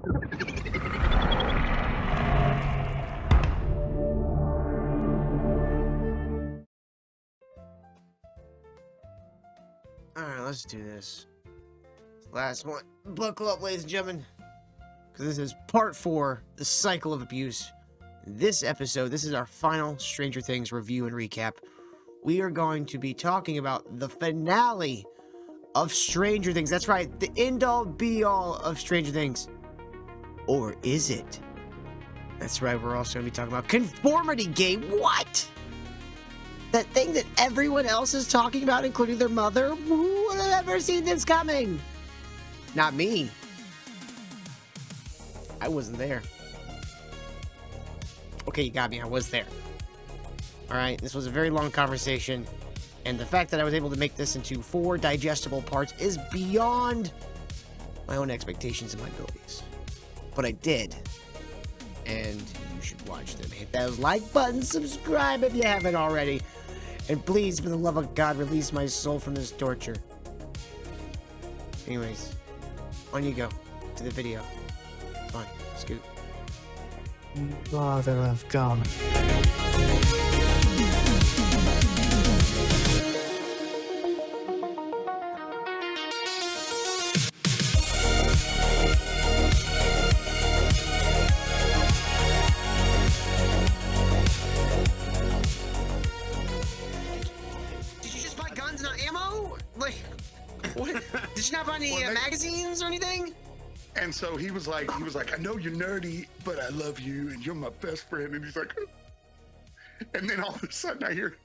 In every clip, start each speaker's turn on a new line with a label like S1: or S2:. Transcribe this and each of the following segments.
S1: Alright, let's do this. Last one. Buckle up, ladies and gentlemen. Because this is part 4, The Cycle of Abuse. This episode, this is our final Stranger Things review and recap. We are going to be talking about the finale of Stranger Things. That's right, the end-all, be-all of Stranger Things. Or is it? That's right, we're also going to be talking about Conformity Gate. What? That thing that everyone else is talking about, including their mother? Who would have ever seen this coming? Not me. I wasn't there. Okay, you got me. I was there. Alright, this was a very long conversation, and the fact that I was able to make this into 4 digestible parts is beyond my own expectations and my abilities. But I did. And you should watch them. Hit those like buttons, subscribe if you haven't already. And please, for the love of God, release my soul from this torture. Anyways, on you go to the video. Fine, scoot.
S2: Mother of God.
S1: Did you just buy guns and ammo? Like, what? Did you not buy any magazines or anything?
S3: And so he was like, I know you're nerdy, but I love you, and you're my best friend. And he's like, and then all of a sudden I hear,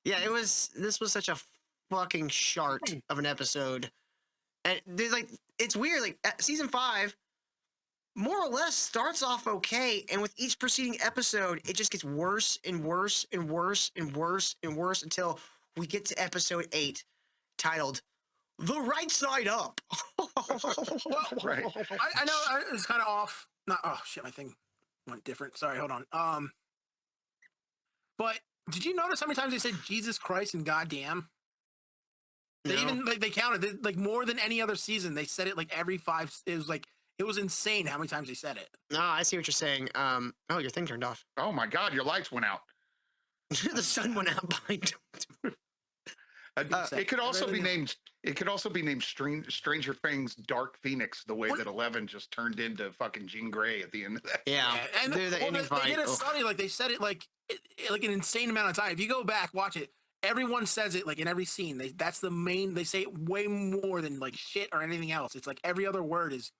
S1: Yeah, this was such a fucking shart of an episode. And there's like, it's weird, like season 5 more or less starts off okay, and with each preceding episode, it just gets worse and worse and worse and worse and worse until we get to episode 8, titled "The Right Side Up."
S3: right.
S4: I know it's kind of off. Not oh shit, my thing went different. Sorry, hold on. But did you notice how many times they said Jesus Christ and goddamn? They even they counted like more than any other season. They said it like every 5. It was insane how many times they said it.
S1: No, I see what you're saying. Oh, your thing turned off.
S3: Oh my God, your lights went out.
S1: The sun went out behind him.
S3: It could also be named. It could also be named Stranger Things Dark Phoenix, the way that 11 just turned into fucking Jean Grey at the end of that.
S1: Yeah,
S4: and
S1: dude,
S4: they did it funny. Like they said it like an insane amount of time. If you go back, watch it. Everyone says it like in every scene. That's the main. They say it way more than like shit or anything else. It's like every other word is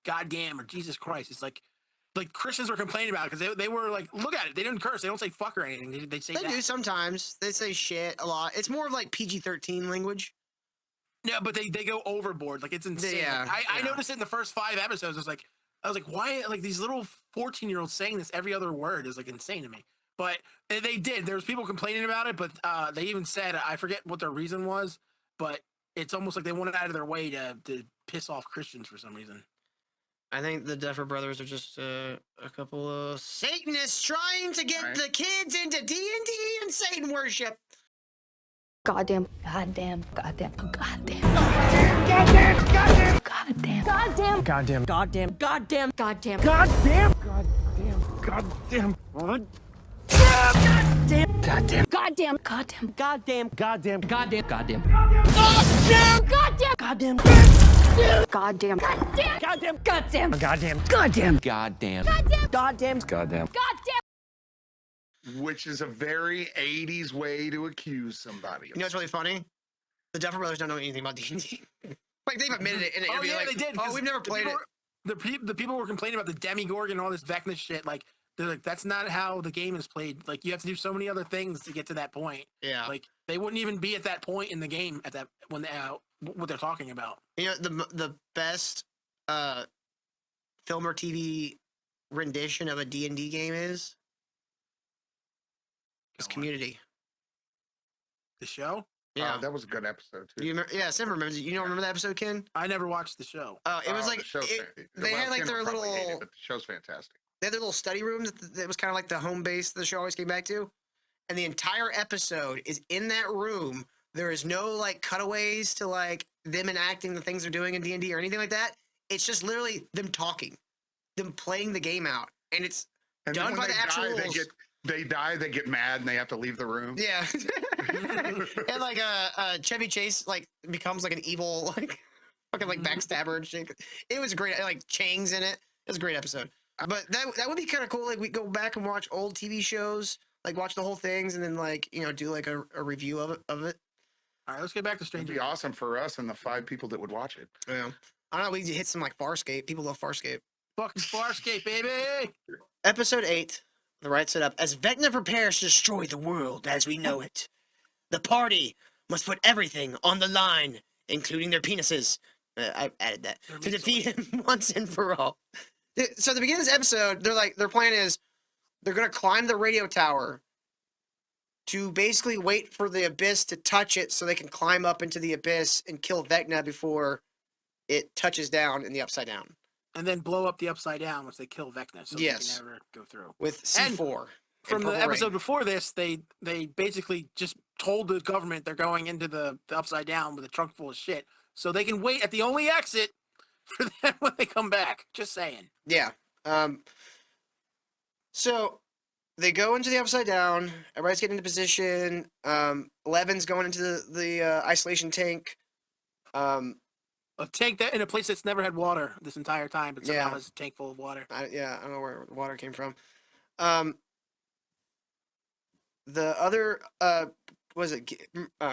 S4: goddamn or Jesus Christ. It's like Christians were complaining about it because they were like, look at it. They didn't curse. They don't say fuck or anything. They say
S1: they
S4: that.
S1: do sometimes. They say shit a lot. It's more of like PG-13 language.
S4: Yeah, but they go overboard. Like it's insane.
S1: Yeah,
S4: I noticed it in the first 5 episodes. I was like, why? Like these little 14-year-olds saying this every other word is like insane to me. But they did. There was people complaining about it, but they even said, I forget what their reason was, but it's almost like they went out of their way to piss off Christians for some reason.
S1: I think the Duffer Brothers are just a couple of Satanists trying to get the kids into D&D and Satan worship.
S5: Goddamn, goddamn, goddamn, goddamn.
S2: Goddamn! Goddamn!
S5: Goddamn.
S2: Goddamn!
S5: Goddamn.
S2: Goddamn!
S5: Goddamn. Goddamn.
S2: Goddamn! Goddamn! Goddamn! Goddamn! Goddamn!
S5: Goddamn. Goddamn.
S2: Goddamn! Goddamn! Goddamn! Goddamn!
S5: Goddamn.
S2: Goddamn!
S5: Goddamn. Goddamn.
S2: Goddamn!
S5: Goddamn.
S2: Goddamn!
S5: Goddamn.
S2: Goddamn!
S5: Goddamn.
S2: Goddamn!
S5: Goddamn.
S3: Which is a very 80s way to accuse somebody.
S1: You know what's really funny? The Duffer Brothers don't know anything about D&D. Like, they've admitted it in an interview.
S4: Oh, yeah,
S1: like,
S4: they did.
S1: Oh, we've never played it.
S4: The people were complaining about the Demigorgon and all this Vecna shit. Like, they're like, that's not how the game is played. Like, you have to do so many other things to get to that point.
S1: Yeah.
S4: Like, they wouldn't even be at that point in the game at that when they, what they're talking about.
S1: You know, the best film or TV rendition of a D&D game is Community.
S4: The show?
S1: Yeah.
S3: That was a good episode too.
S1: You remember, yeah, Sam remembers. You don't remember that episode, Ken?
S4: I never watched the show.
S1: It was like
S3: the show's
S1: they had like
S3: Ken
S1: their
S3: would probably hate
S1: little.
S3: it, but the show's fantastic.
S1: They had their little study room that was kind of like the home base the show always came back to, and the entire episode is in that room. There is no like cutaways to like them enacting the things they're doing in D&D or anything like that. It's just literally them talking, them playing the game out, and it's
S3: And
S1: done
S3: then when
S1: by the actual rules.
S3: they get mad, and they have to leave the room.
S1: Yeah. And like Chevy Chase like becomes like an evil like fucking like backstabber and shit. It was great. Like Chang's in it. It was a great episode. But that would be kind of cool. Like we go back and watch old TV shows, like watch the whole things, and then like do like a review of it.
S4: All right, let's get back to
S3: It'd
S4: Stranger.
S3: be awesome for us and the 5 people that would watch it.
S1: Yeah. I don't know. We need to hit some like Farscape. People love Farscape.
S4: Fucking Farscape, baby.
S1: Episode 8. The right set up. As Vecna prepares to destroy the world as we know it, the party must put everything on the line, including their penises. I added that. To defeat him once and for all. So at the beginning of this episode, their plan is they're going to climb the radio tower to basically wait for the abyss to touch it so they can climb up into the abyss and kill Vecna before it touches down in the Upside Down.
S4: And then blow up the Upside Down once they kill Vecna, so
S1: Yes.
S4: they can never go through.
S1: With C4.
S4: From the
S1: Purple
S4: episode
S1: Rain.
S4: before this, they basically just told the government they're going into the Upside Down with a trunk full of shit, so they can wait at the only exit for them when they come back. Just saying.
S1: Yeah. So they go into the Upside Down. Everybody's getting into position. Levin's going into the isolation tank.
S4: A tank that in a place that's never had water this entire time, but somehow
S1: Yeah.
S4: has a tank full of water.
S1: I don't know where the water came from. The other,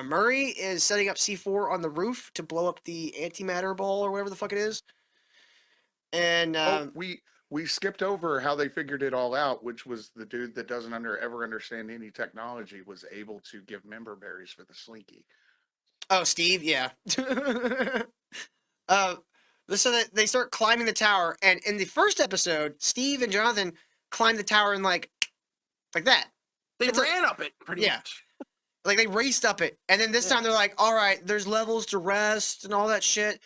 S1: Murray is setting up C4 on the roof to blow up the antimatter ball or whatever the fuck it is. And
S3: We skipped over how they figured it all out, which was the dude that doesn't ever understand any technology was able to give member berries for the Slinky.
S1: oh, Steve, yeah. So that they start climbing the tower, and in the first episode, Steve and Jonathan climbed the tower and like that.
S4: They
S1: It's a-
S4: ran up it pretty
S1: Yeah.
S4: much.
S1: Like they raced up it, and then this
S4: Yeah.
S1: time they're like, "All right, there's levels to rest and all that shit,"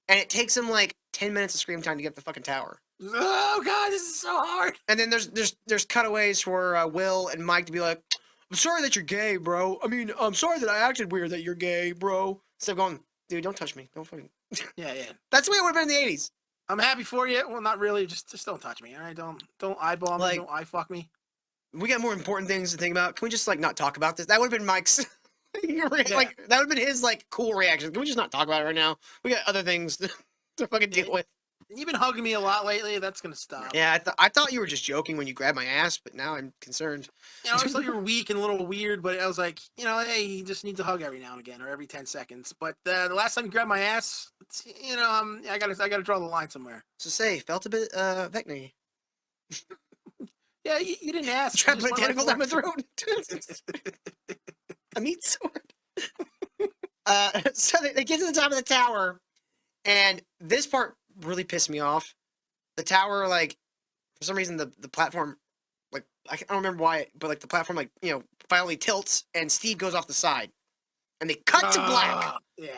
S1: and it takes them like 10 minutes of scream time to get up the fucking tower.
S4: Oh god, this is so hard.
S1: And then there's cutaways for Will and Mike to be like, "I'm sorry that you're gay, bro. I mean, I'm sorry that I acted weird that you're gay, bro." Instead of going, "Dude, don't touch me. Don't fucking."
S4: Yeah, yeah.
S1: That's the way it would have been in the 80s.
S4: I'm happy for you. Well, not really. Just don't touch me. All right, don't eyeball me.
S1: Like-
S4: Don't eye fuck me.
S1: We got more important things to think about. Can we just like not talk about this? That would have been Mike's. Like that would have been his like cool reaction. Can we just not talk about it right now? We got other things to fucking deal with.
S4: You've been hugging me a lot lately. That's gonna stop.
S1: Yeah, I thought you were just joking when you grabbed my ass, but now I'm concerned.
S4: You know, I always thought you were weak and a little weird, but I was like, hey, he just needs a hug every now and again, or every 10 seconds. But the last time you grabbed my ass, I gotta draw the line somewhere.
S1: So say, felt a bit Vecna.
S4: Yeah, you didn't ask.
S1: Try
S4: You
S1: to put a
S4: just went
S1: tentacle down my
S4: right
S1: throat. A meat sword. So they get to the top of the tower, and this part really pissed me off. The tower, like, for some reason, the platform, like, I don't remember why, but like the platform, like, finally tilts, and Steve goes off the side, and they cut to black.
S4: Yeah.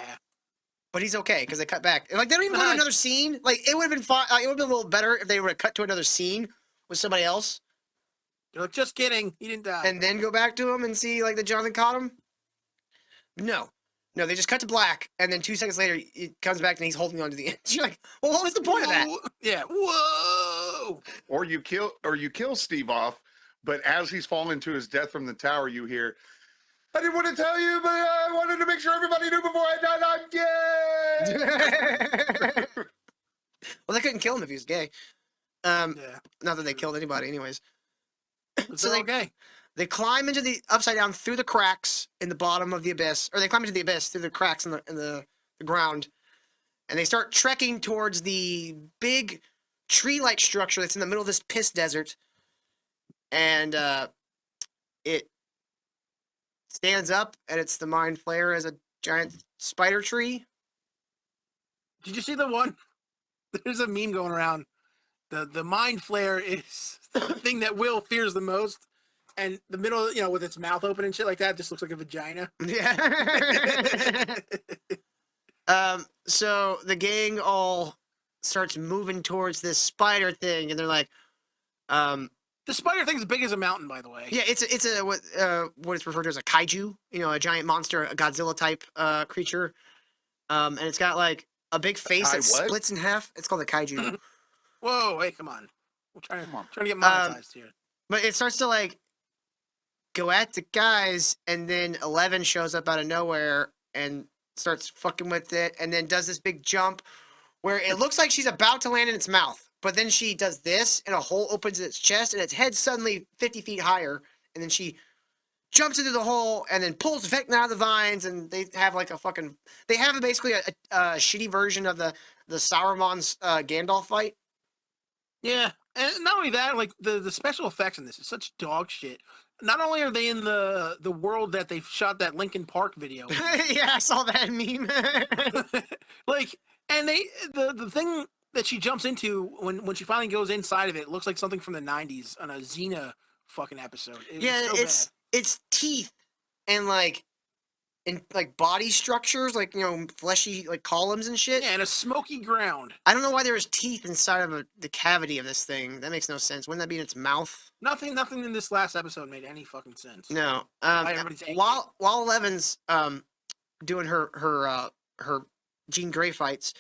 S1: But he's okay because they cut back. And like they don't even go to another scene. Like it would have been fine. It would have been a little better if they would have cut to another scene with somebody else,
S4: You're like, just kidding. He didn't die.
S1: and then go back to him and see like that Jonathan caught him. No, they just cut to black, and then 2 seconds later it comes back and he's holding on to the end. You're like, well, what was the point of that?
S4: Whoa. Yeah. Whoa.
S3: Or you kill Steve off, but as he's falling to his death from the tower, you hear, "I didn't want to tell you, but I wanted to make sure everybody knew before I died. I'm gay."
S1: Well, they couldn't kill him if he was gay.
S4: Yeah.
S1: Not that they killed anybody, anyways.
S4: It's
S1: So
S4: okay.
S1: They climb into the upside down through the cracks in the bottom of the abyss, or they climb into the abyss through the cracks in the ground, and they start trekking towards the big tree-like structure that's in the middle of this piss desert. And it stands up, and it's the Mind Flayer as a giant spider tree.
S4: Did you see the one? There's a meme going around. The Mind Flare is the thing that Will fears the most. And the middle, with its mouth open and shit like that, just looks like a vagina.
S1: Yeah. So the gang all starts moving towards this spider thing, and they're like,
S4: The spider thing's big as a mountain, by the way.
S1: yeah, it's a what it's referred to as a kaiju, a giant monster, a Godzilla type creature. And it's got like a big face
S3: Kai
S1: that
S3: what?
S1: splits in half. It's called the kaiju.
S4: Whoa, hey, come on. We're
S3: Come on.
S4: trying to get monetized here.
S1: But it starts to like go at the guys, and then 11 shows up out of nowhere and starts fucking with it, and then does this big jump where it looks like she's about to land in its mouth, but then she does this, and a hole opens in its chest, and its head suddenly 50 feet higher, and then she jumps into the hole and then pulls Vecna out of the vines, and they have like a fucking. They have basically a shitty version of the Sauron's Gandalf fight.
S4: Yeah, and not only that, like the special effects in this is such dog shit. Not only are they in the world that they shot that Linkin Park video,
S1: Yeah, I saw that meme.
S4: like, and the thing that she jumps into when she finally goes inside of it looks like something from the '90s on a Xena fucking episode. It
S1: Yeah,
S4: was so
S1: it's teeth and like body structures, like fleshy like columns and
S4: bad.
S1: shit.
S4: Yeah, and a smoky ground.
S1: I don't know why there's teeth inside of the cavity of this thing. That makes no sense. Wouldn't that be in its mouth?
S4: Nothing in this last episode made any fucking sense.
S1: No.
S4: Why everybody's angry.
S1: While Eleven's doing her Jean Grey fights,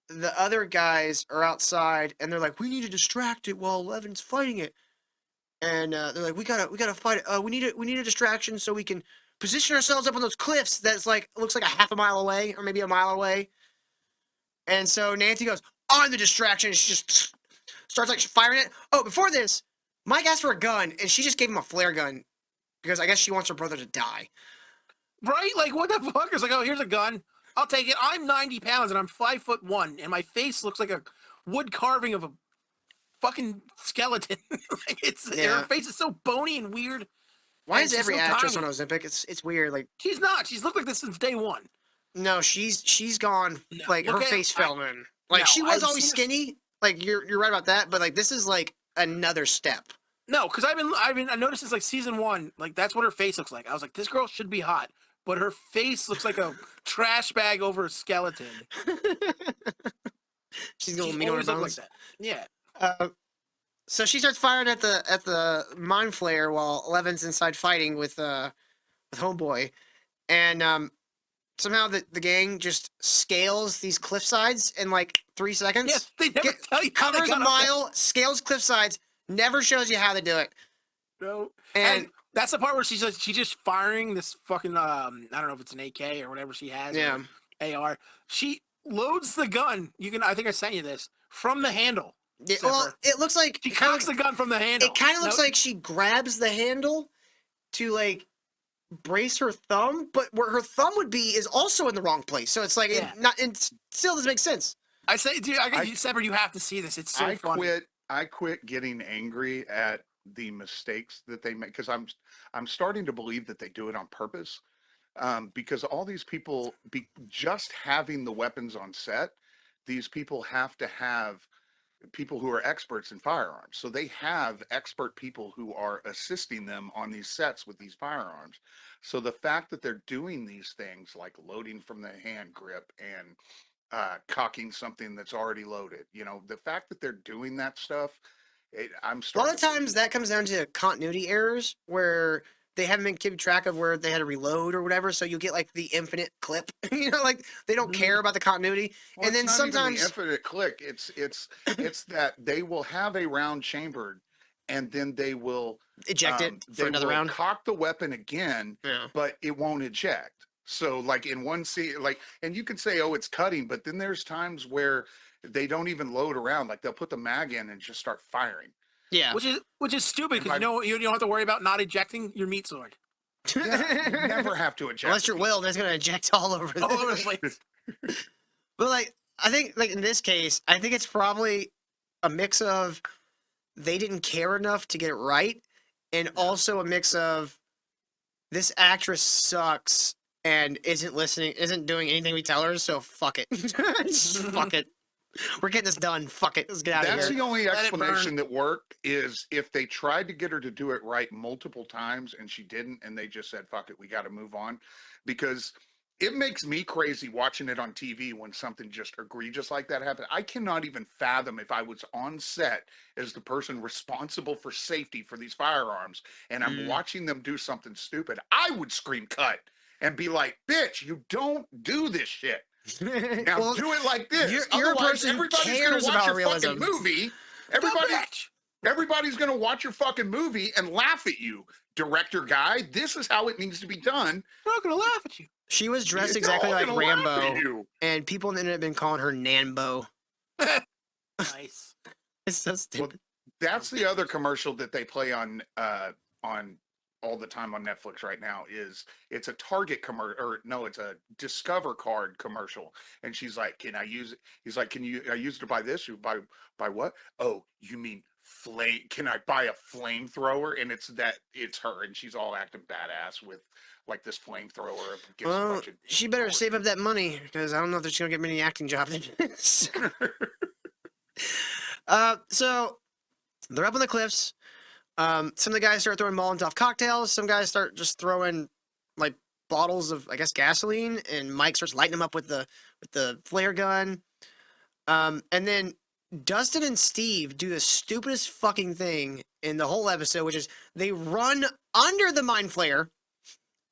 S1: the other guys are outside and they're like, we need to distract it while Eleven's fighting it. And they're like, we gotta fight it. We need a distraction so we can position ourselves up on those cliffs that's like looks like a half a mile away or maybe a mile away. And so Nancy goes, I'm the distraction, and she just starts like firing it. Oh, before this, Mike asked for a gun and she just gave him a flare gun because I guess she wants her brother to die.
S4: Right? Like, what the fuck? It's like, oh, here's a gun. I'll take it. I'm 90 pounds and I'm 5'1", and my face looks like a wood carving of a fucking skeleton. Like
S1: Yeah.
S4: her face is so bony and weird.
S1: Why
S4: And
S1: is
S4: she's
S1: every
S4: so
S1: actress
S4: tiny.
S1: on Ozempic? It's weird. Like,
S4: She's not. She's looked like this since day one.
S1: no, she's gone.
S4: No,
S1: Like her
S4: look at-
S1: face fell in. Like
S4: no,
S1: she was
S4: I've
S1: always
S4: seen her-
S1: skinny. Like you're right about that. But like this is like another step.
S4: No, because I noticed since like season 1, like that's what her face looks like. I was like, this girl should be hot, but her face looks like a trash bag over a skeleton.
S1: She's going
S4: She's
S1: mean on her
S4: always looked
S1: bones.
S4: like that. Yeah.
S1: So she starts firing at the mind flare while Eleven's inside fighting with Homeboy, and somehow the gang just scales these cliff sides in like 3 seconds.
S4: Yes, they never tell you how they
S1: Covers a
S4: got up there.
S1: mile, scales cliff sides, never shows you how they do it.
S4: No.
S1: And
S4: And that's the part where she's just firing this fucking I don't know if it's an AK or whatever she has.
S1: Yeah.
S4: or AR. She loads the gun. I think I sent you this from the handle.
S1: yeah, well,
S4: Zipper.
S1: it looks like
S4: She cocks the gun from the handle.
S1: it kind of looks
S4: No,
S1: like she grabs the handle to like brace her thumb, but where her thumb would be is also in the wrong place. So it's like
S4: Yeah.
S1: it still doesn't make sense.
S4: I say, dude, Sepper, you have to see this. It's so funny.
S3: I quit getting angry at the mistakes that they make because I'm starting to believe that they do it on purpose. Because all these people, just having the weapons on set, these people have to have people who are experts in firearms. So they have expert people who are assisting them on these sets with these firearms. So the fact that they're doing these things like loading from the hand grip and cocking something that's already loaded, the fact that they're doing that stuff, I'm
S1: A lot
S3: starting
S1: of
S3: to believe
S1: times that comes down to continuity errors where they haven't been keeping track of where they had to reload or whatever, so you get like the infinite clip. Like they don't care about the continuity.
S3: Well,
S1: And then
S3: it's not even the
S1: sometimes
S3: infinite click. It's that they will have a round chambered, and then they will
S1: eject it
S3: they
S1: for another
S3: will
S1: round.
S3: cock the weapon again,
S1: Yeah.
S3: but it won't eject. So like in one scene, like, and you can say, oh, it's cutting, but then there's times where they don't even load around. Like they'll put the mag in and just start firing.
S1: Yeah.
S4: Which is stupid
S3: And
S4: because you don't have to worry about not ejecting your meat sword.
S3: Yeah, you never have to eject.
S1: Unless you're Will, that's gonna eject all over.
S4: All over the place.
S1: But like, I think like in this case, I think it's probably a mix of they didn't care enough to get it right, and also a mix of this actress sucks and isn't listening, isn't doing anything we tell her, so fuck it. Just fuck it. We're getting this done. Fuck it. Let's get out of
S3: That's
S1: here.
S3: the only
S4: Let it
S3: explanation that worked is if they tried to get her to do it right multiple times and she didn't, and they just said, fuck it, we got to move on. Because it makes me crazy watching it on TV when something just egregious like that happens. I cannot even fathom if I was on set as the person responsible for safety for these firearms and I'm watching them do something stupid. I would scream cut and be like, bitch, you don't do this shit. Now
S1: Well,
S3: do it like this.
S1: you're a
S3: Otherwise,
S1: person who
S3: everybody's gonna
S1: cares
S3: watch
S1: about
S3: your
S1: realism.
S3: fucking movie.
S4: Don't
S3: Everybody,
S4: bitch.
S3: everybody's gonna watch your fucking movie and laugh at you, director guy. This is how it needs to be done.
S4: They're not gonna laugh at you.
S1: She was dressed
S3: They're
S1: exactly
S3: all
S1: like
S3: gonna laugh at
S1: Rambo,
S3: you.
S1: and people on the internet have been calling her Nanbo.
S4: Nice.
S1: It's so stupid.
S3: That's the other commercial that they play on all the time on Netflix right now. Is it's a Target commercial, or no, it's a Discover card commercial, and she's like, "Can I use it?" He's like, "Can you? I use it to buy this. You buy what? Oh, you mean flame? Can I buy a flamethrower?" And it's her, and she's all acting badass with like this flamethrower. Gives a
S1: Well,
S3: bunch of
S1: she better
S3: bullets.
S1: save up that money because I don't know if she's gonna get many acting jobs. So they're up on the cliffs. Some of the guys start throwing Molotov cocktails. Some guys start just throwing like bottles of, I guess, gasoline, and Mike starts lighting them up with the flare gun. And then Dustin and Steve do the stupidest fucking thing in the whole episode, which is they run under the mind flare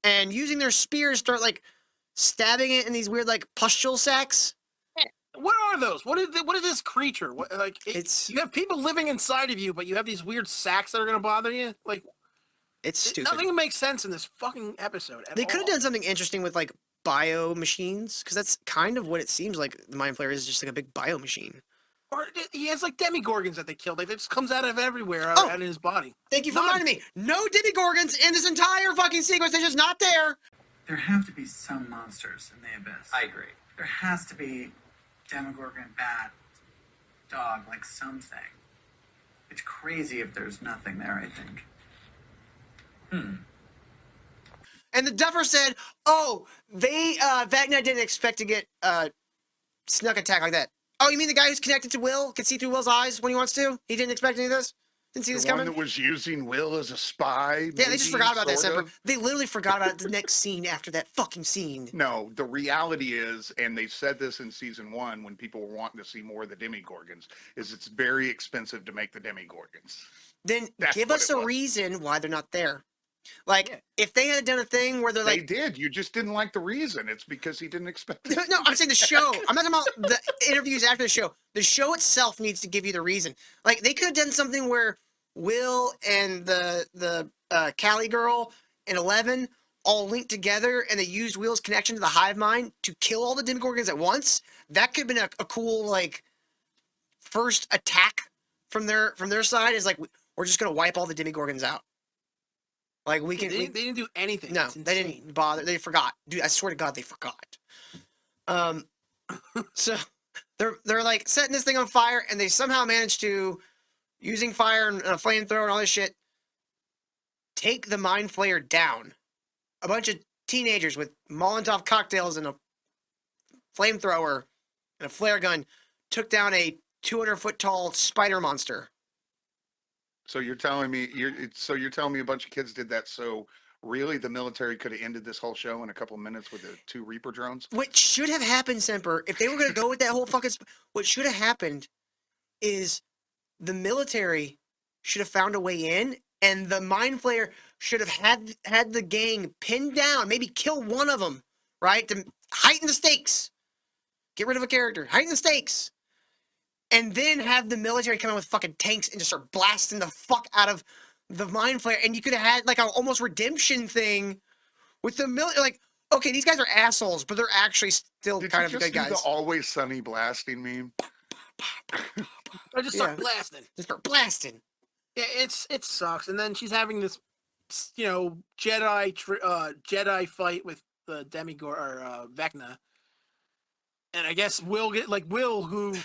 S1: and using their spears start like stabbing it in these weird like pustule sacs.
S4: What are those? What is this creature? What, like
S1: It's
S4: you have people living inside of you, but you have these weird sacks that are gonna bother you. Like
S1: it's stupid.
S4: nothing makes sense in this fucking episode.
S1: They could have done something interesting with like bio machines, because that's kind of what it seems like. The mind flare is just like a big bio machine.
S4: Or he has like demigorgons that they killed. Like it just comes out of everywhere
S1: Oh.
S4: out in his body.
S1: Thank you for
S4: None.
S1: reminding me. No Demigorgons in this entire fucking sequence. They're just not there.
S6: There have to be some monsters in the abyss.
S7: I agree.
S6: There has to be Demogorgon, bat, dog, like something. It's crazy if there's nothing there, I think.
S1: And the Duffer said, "Oh, they Vecna didn't expect to get snuck attack like that." Oh, you mean the guy who's connected to Will can see through Will's eyes when he wants to? He didn't expect any of this. Didn't see this
S3: The one
S1: coming.
S3: that was using Will as a spy.
S1: Yeah, they just
S3: maybe,
S1: forgot about that.
S3: sort
S1: Separate.
S3: of.
S1: They literally forgot about it the next scene after that fucking scene.
S3: No, the reality is, and they said this in season 1 when people were wanting to see more of the Demigorgons, is it's very expensive to make the Demigorgons.
S1: Then
S3: That's
S1: give
S3: what
S1: us
S3: it
S1: a
S3: was.
S1: reason why they're not there. Like, if they had done a thing where they're
S3: They
S1: like,
S3: did. You just didn't like the reason. It's because he didn't expect it.
S1: no, I'm saying the show. I'm not talking about the interviews after the show. The show itself needs to give you the reason. Like, they could have done something where Will and the Callie girl and 11 all linked together, and they used Will's connection to the hive mind to kill all the Demogorgons at once. That could have been a cool like first attack from their side. Is like, we're just gonna wipe all the Demogorgons out. Like we
S4: They
S1: can.
S4: didn't, they didn't do anything.
S1: No,
S4: It's
S1: they
S4: insane.
S1: didn't bother. They forgot. Dude, I swear to God, they forgot. So they're like setting this thing on fire, and they somehow manage to, using fire and a flamethrower and all this shit, take the mind flayer down. A bunch of teenagers with Molotov cocktails and a flamethrower and a flare gun took down a 200-foot tall spider monster.
S3: So you're telling me you're telling me a bunch of kids did that. So really, the military could have ended this whole show in a couple of minutes with the 2 Reaper drones.
S1: What should have happened, Semper, if they were going to go with that whole fucking... what should have happened is the military should have found a way in, and the mind flayer should have had the gang pinned down, maybe kill one of them, right? To heighten the stakes. Get rid of a character. Heighten the stakes. And then have the military come in with fucking tanks and just start blasting the fuck out of the mind flare. And you could have had like a almost redemption thing with the military. Like, okay, these guys are assholes, but they're actually still
S3: Did
S1: kind
S3: you
S1: of
S3: just
S1: good
S3: see
S1: guys.
S3: the Always Sunny blasting meme?
S4: I just start
S1: Yeah.
S4: blasting.
S1: Just start blasting.
S4: Yeah, it sucks. And then she's having this, Jedi fight with the Demigor or Vecna. And I guess Will, who's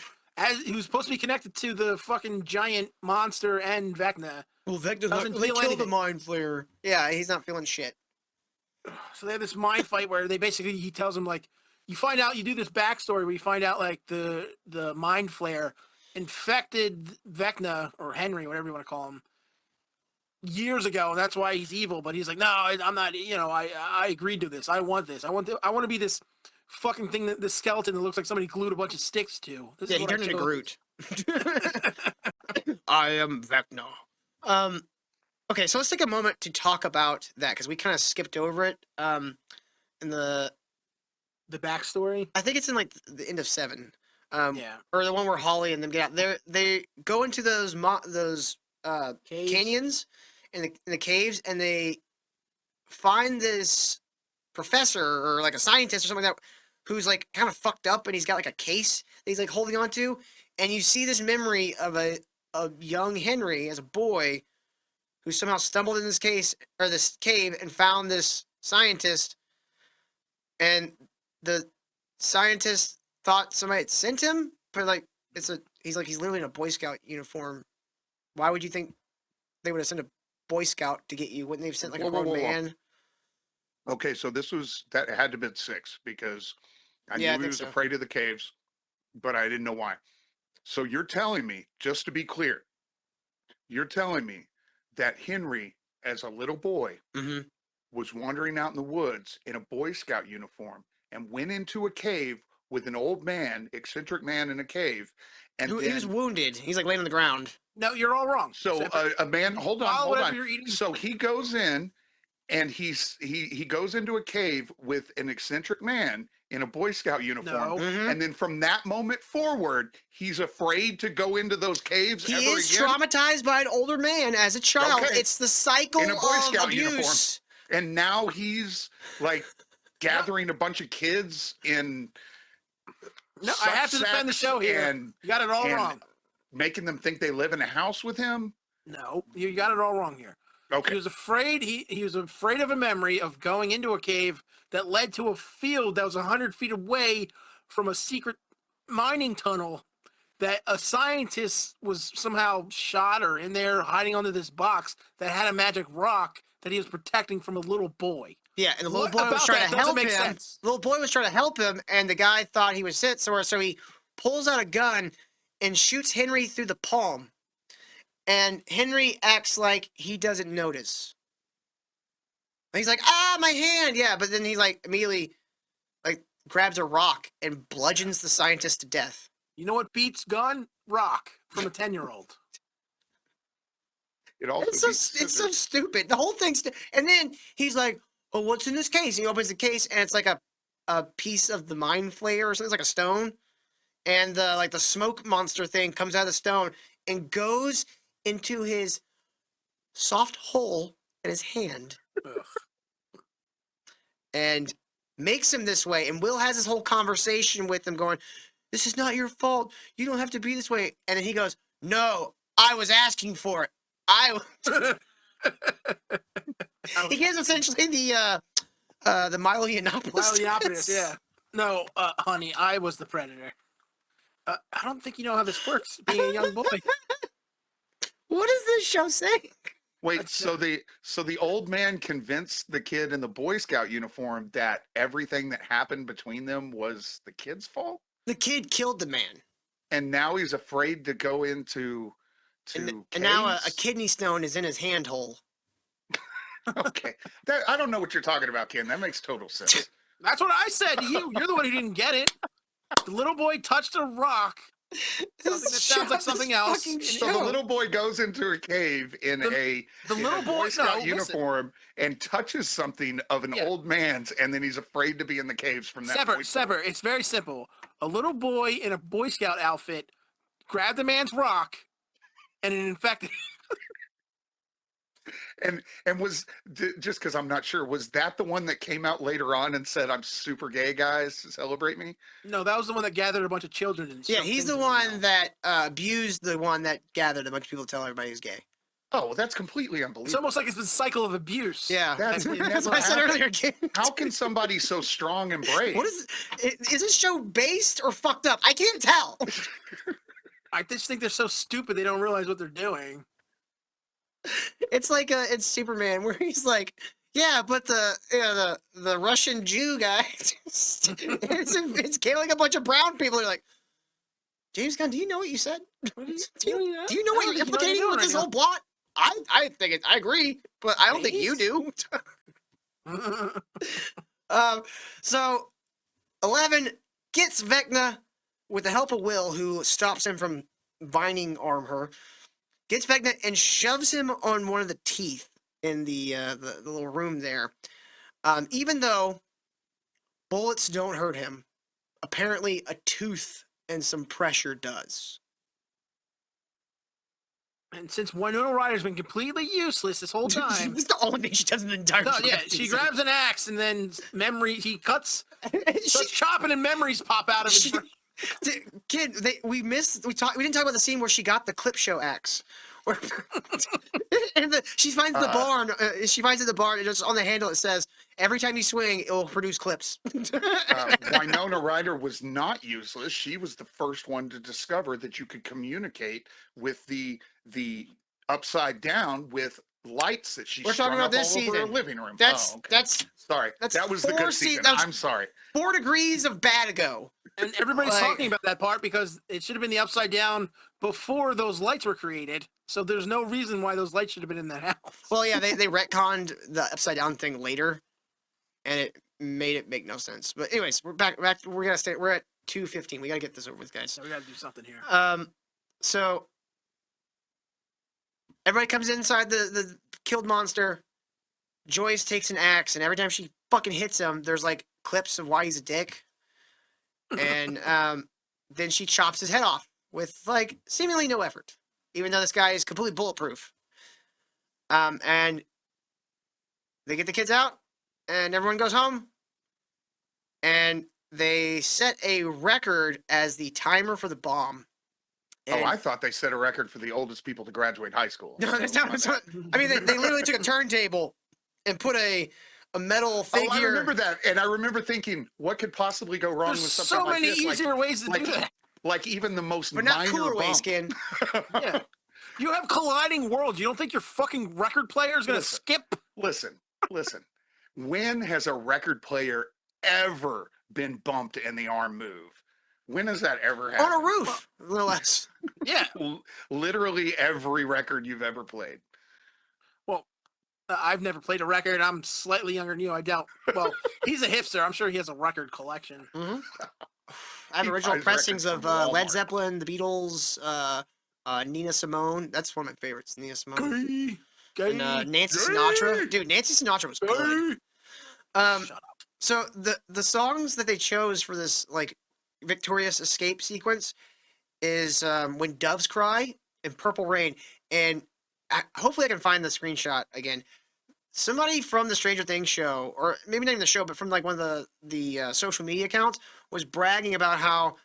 S4: supposed to be connected to the fucking giant monster and Vecna.
S1: Well, Vecna's
S4: Doesn't
S1: they
S4: feel
S1: killed the
S4: anything.
S1: mind flare. Yeah, he's not feeling shit.
S4: So they have this mind fight where he tells him like, you find out, you do this backstory where you find out like the mind flare infected Vecna or Henry, whatever you want to call him, years ago, and that's why he's evil. But he's like, no, I'm not. I agreed to this. I want this. I want to be this fucking thing, this skeleton that looks like somebody glued a bunch of sticks to. This
S1: Yeah,
S4: is
S1: he
S4: what I
S1: turned into
S4: chose.
S1: Groot. I am Vecna. Okay, so let's take a moment to talk about that because we kind of skipped over it. In the
S4: The backstory.
S1: I think it's in like the end of 7.
S4: Yeah.
S1: Or the one where Holly and them get out. They go into those
S4: Caves.
S1: canyons in the caves, and they find this professor or like a scientist or something like that who's like kind of fucked up, and he's got like a case that he's like holding on to, and you see this memory of a young Henry as a boy who somehow stumbled in this case or this cave and found this scientist, and the scientist thought somebody had sent him, but like he's literally in a Boy Scout uniform. Why would you think they would have sent a Boy Scout to get you? Wouldn't they have sent like a grown man?
S3: Okay, so that had to have been 6 because I
S1: Yeah, I
S3: knew he
S1: think
S3: was
S1: so.
S3: afraid of the caves, but I didn't know why. So you're telling me, just to be clear, you're telling me that Henry, as a little boy,
S1: Mm-hmm.
S3: was wandering out in the woods in a Boy Scout uniform and went into a cave with an old man, eccentric man in a cave, and
S1: He was
S3: then
S1: wounded. He's like laying on the ground.
S4: No, you're all wrong.
S3: so
S4: Separate.
S3: a man. Hold on,
S4: Follow
S3: hold
S4: whatever
S3: on.
S4: you're eating.
S3: So he goes in, and he goes into a cave with an eccentric man in a Boy Scout uniform,
S4: No.
S1: Mhm.
S3: and then from that moment forward, he's afraid to go into those caves
S1: He
S3: ever
S1: is
S3: again.
S1: traumatized by an older man as a child.
S3: Okay.
S1: It's the cycle
S3: In a Boy
S1: of
S3: Scout
S1: abuse.
S3: uniform. And now he's like gathering a bunch of kids in.
S4: No, I have to defend the
S3: such
S4: show here.
S3: and
S4: You got it all
S3: and
S4: wrong.
S3: making them think they live in a house with him.
S4: No, you got it all wrong here. He
S3: Okay.
S4: was afraid. He was afraid of a memory of going into a cave that led to a field that was 100 feet away from a secret mining tunnel that a scientist was somehow shot or in there hiding under this box that had a magic rock that he was protecting from a little boy.
S1: Yeah, and the little
S4: What
S1: boy was
S4: about
S1: trying
S4: that
S1: to
S4: doesn't
S1: help
S4: make
S1: him.
S4: sense?
S1: The little boy was trying to help him, and the guy thought he was hit somewhere, so he pulls out a gun and shoots Henry through the palm. And Henry acts like he doesn't notice. He's like, "Ah, my hand!" Yeah, but then he like immediately like grabs a rock and bludgeons the scientist to death.
S4: You know what beats gun? Rock from a 10-year-old.
S3: It also
S1: It's so
S3: beats
S1: it's so
S3: scissors.
S1: stupid. The whole thing's and then he's like, "Oh, what's in this case?" And he opens the case, and it's like a piece of the mind flayer or something. It's like a stone, and the smoke monster thing comes out of the stone and goes into his soft hole in his hand
S4: Ugh.
S1: and makes him this way. And Will has this whole conversation with him, going, "This is not your fault. You don't have to be this way." And then he goes, "No, I was asking for it. He gives essentially the Milo Yiannopoulos.
S4: Milo Yiannopoulos,
S1: dance.
S4: yeah. No, honey, I was the predator. I don't think you know how this works, being a young boy.
S1: What is this show saying?
S3: Wait,
S4: That's-
S3: so the old man convinced the kid in the Boy Scout uniform that everything that happened between them was the kid's fault,
S1: The kid killed the man,
S3: and now he's afraid to go into
S1: and now a
S3: caves?
S1: kidney stone is in his hand hole.
S3: Okay, I don't know what you're talking about, Ken. That makes total sense.
S4: That's what I said to you. You're the one who didn't get it. The little boy touched a rock. Something that sounds like something else.
S3: So the little boy goes into a cave in
S4: The
S3: a
S4: little
S3: Boy
S4: boy-
S3: Scout
S4: no, listen.
S3: uniform and touches something of an
S4: Yeah.
S3: old man's, and then he's afraid to be in the caves from that point
S4: Separate. It's very simple. A little boy in a Boy Scout outfit grabbed a man's rock, and it infected.
S3: And was just because I'm not sure, was that the one that came out later on and said, "I'm super gay, guys, celebrate me"?
S4: No, that was the one that gathered a bunch of children. And
S1: Yeah,
S4: shoved
S1: he's
S4: things
S1: the
S4: in their
S1: one
S4: mouth.
S1: that abused the one that gathered a bunch of people to tell everybody he's gay.
S3: Oh, well, that's completely
S4: It's
S3: unbelievable.
S4: almost like it's the cycle of abuse.
S1: Yeah,
S3: That's
S1: that's
S3: never
S1: what I said
S3: happened.
S1: earlier, kid.
S3: How can somebody so strong and brave?
S1: What is this show based or fucked up? I can't tell.
S4: I just think they're so stupid they don't realize what they're doing.
S1: It's like it's Superman where he's like, "Yeah, but the Russian Jew guy, it's killing a bunch of brown people." You're like, James Gunn, do you know what you said? Do you know what you're implicating with this whole plot? I think I agree, but I don't think you do. So 11 gets Vecna with the help of Will, who stops him from vining arm her. Gets Vecna and shoves him on one of the teeth in the little room there. Even though Bullets don't hurt him. Apparently, a tooth and some pressure does.
S4: And since Winona Ryder's been completely useless this whole time,
S1: It's the only thing she does in the entire
S4: no, yeah,
S1: fucking
S4: she
S1: season.
S4: grabs an axe and then he cuts,
S1: She-
S4: starts chopping and memories pop out of his
S1: She-
S4: brain.
S1: Kid, we didn't talk about the scene where she got the clip show axe. Where, and she finds the barn. She finds at the barn, and just on the handle it says, "Every time you swing, it will produce clips."
S3: Winona Ryder was not useless. She was the first one to discover that you could communicate with the upside down with lights that she
S1: We're talking
S3: strung
S1: about
S3: up
S1: this
S3: all over her
S1: season.
S3: living room.
S1: That's
S3: Oh, okay.
S1: that's
S3: Sorry.
S1: that's
S3: That was the
S1: 4
S3: good
S1: se-
S3: season.
S1: that was-
S3: I'm sorry.
S1: 4 degrees of bad ago.
S4: And everybody's
S1: Like-
S4: talking about that part because it should have been the upside down before those lights were created. So there's no reason why those lights should have been in that house.
S1: Well, yeah, they retconned the upside down thing later, and it made it make no sense. But anyways, we're back. We're at 2:15. We gotta get this over with, guys.
S4: So we got to do something here.
S1: So everybody comes inside the killed monster. Joyce takes an axe, and every time she fucking hits him, there's like clips of why he's a dick. And then she chops his head off with like seemingly no effort, even though this guy is completely bulletproof. And they get the kids out, and everyone goes home. And they set a record as the timer for the bomb. And
S3: I thought they set a record for the oldest people to graduate high school.
S1: no, that's
S3: So,
S1: not.
S3: my
S1: That's
S3: bad.
S1: not I mean, they literally took a turntable and put a metal figure.
S3: Oh, I remember that, and I remember thinking, what could possibly go wrong
S4: There's
S3: with something
S4: so
S3: like
S4: many
S3: this? Like-
S4: easier ways to
S3: like,
S4: do that.
S3: like even the most
S1: but not
S3: minor
S1: cooler
S3: bump.
S1: ways, kid.
S4: Yeah. You have colliding worlds. You don't think your fucking record player is going to
S3: Listen.
S4: skip?
S3: Listen. When has a record player ever been bumped and the arm move? When has that ever happened?
S1: On a roof, no less.
S4: Yeah.
S3: Literally every record you've ever played.
S4: I've never played a record. I'm slightly younger than you. I doubt. Well, he's a hipster. I'm sure he has a record collection.
S1: I have
S3: He
S1: original
S3: buys
S1: pressings
S3: records
S1: of
S3: from
S1: Led
S3: Walmart.
S1: Zeppelin, the Beatles, Nina Simone. That's one of my favorites, Nina Simone. And Nancy Sinatra. Dude, Nancy Sinatra was good.
S4: Shut up.
S1: So the songs that they chose for this like victorious escape sequence is When Doves Cry and Purple Rain. And hopefully I can find the screenshot again. Somebody from the Stranger Things show, or maybe not even the show, but from like one of the social media accounts, was bragging about how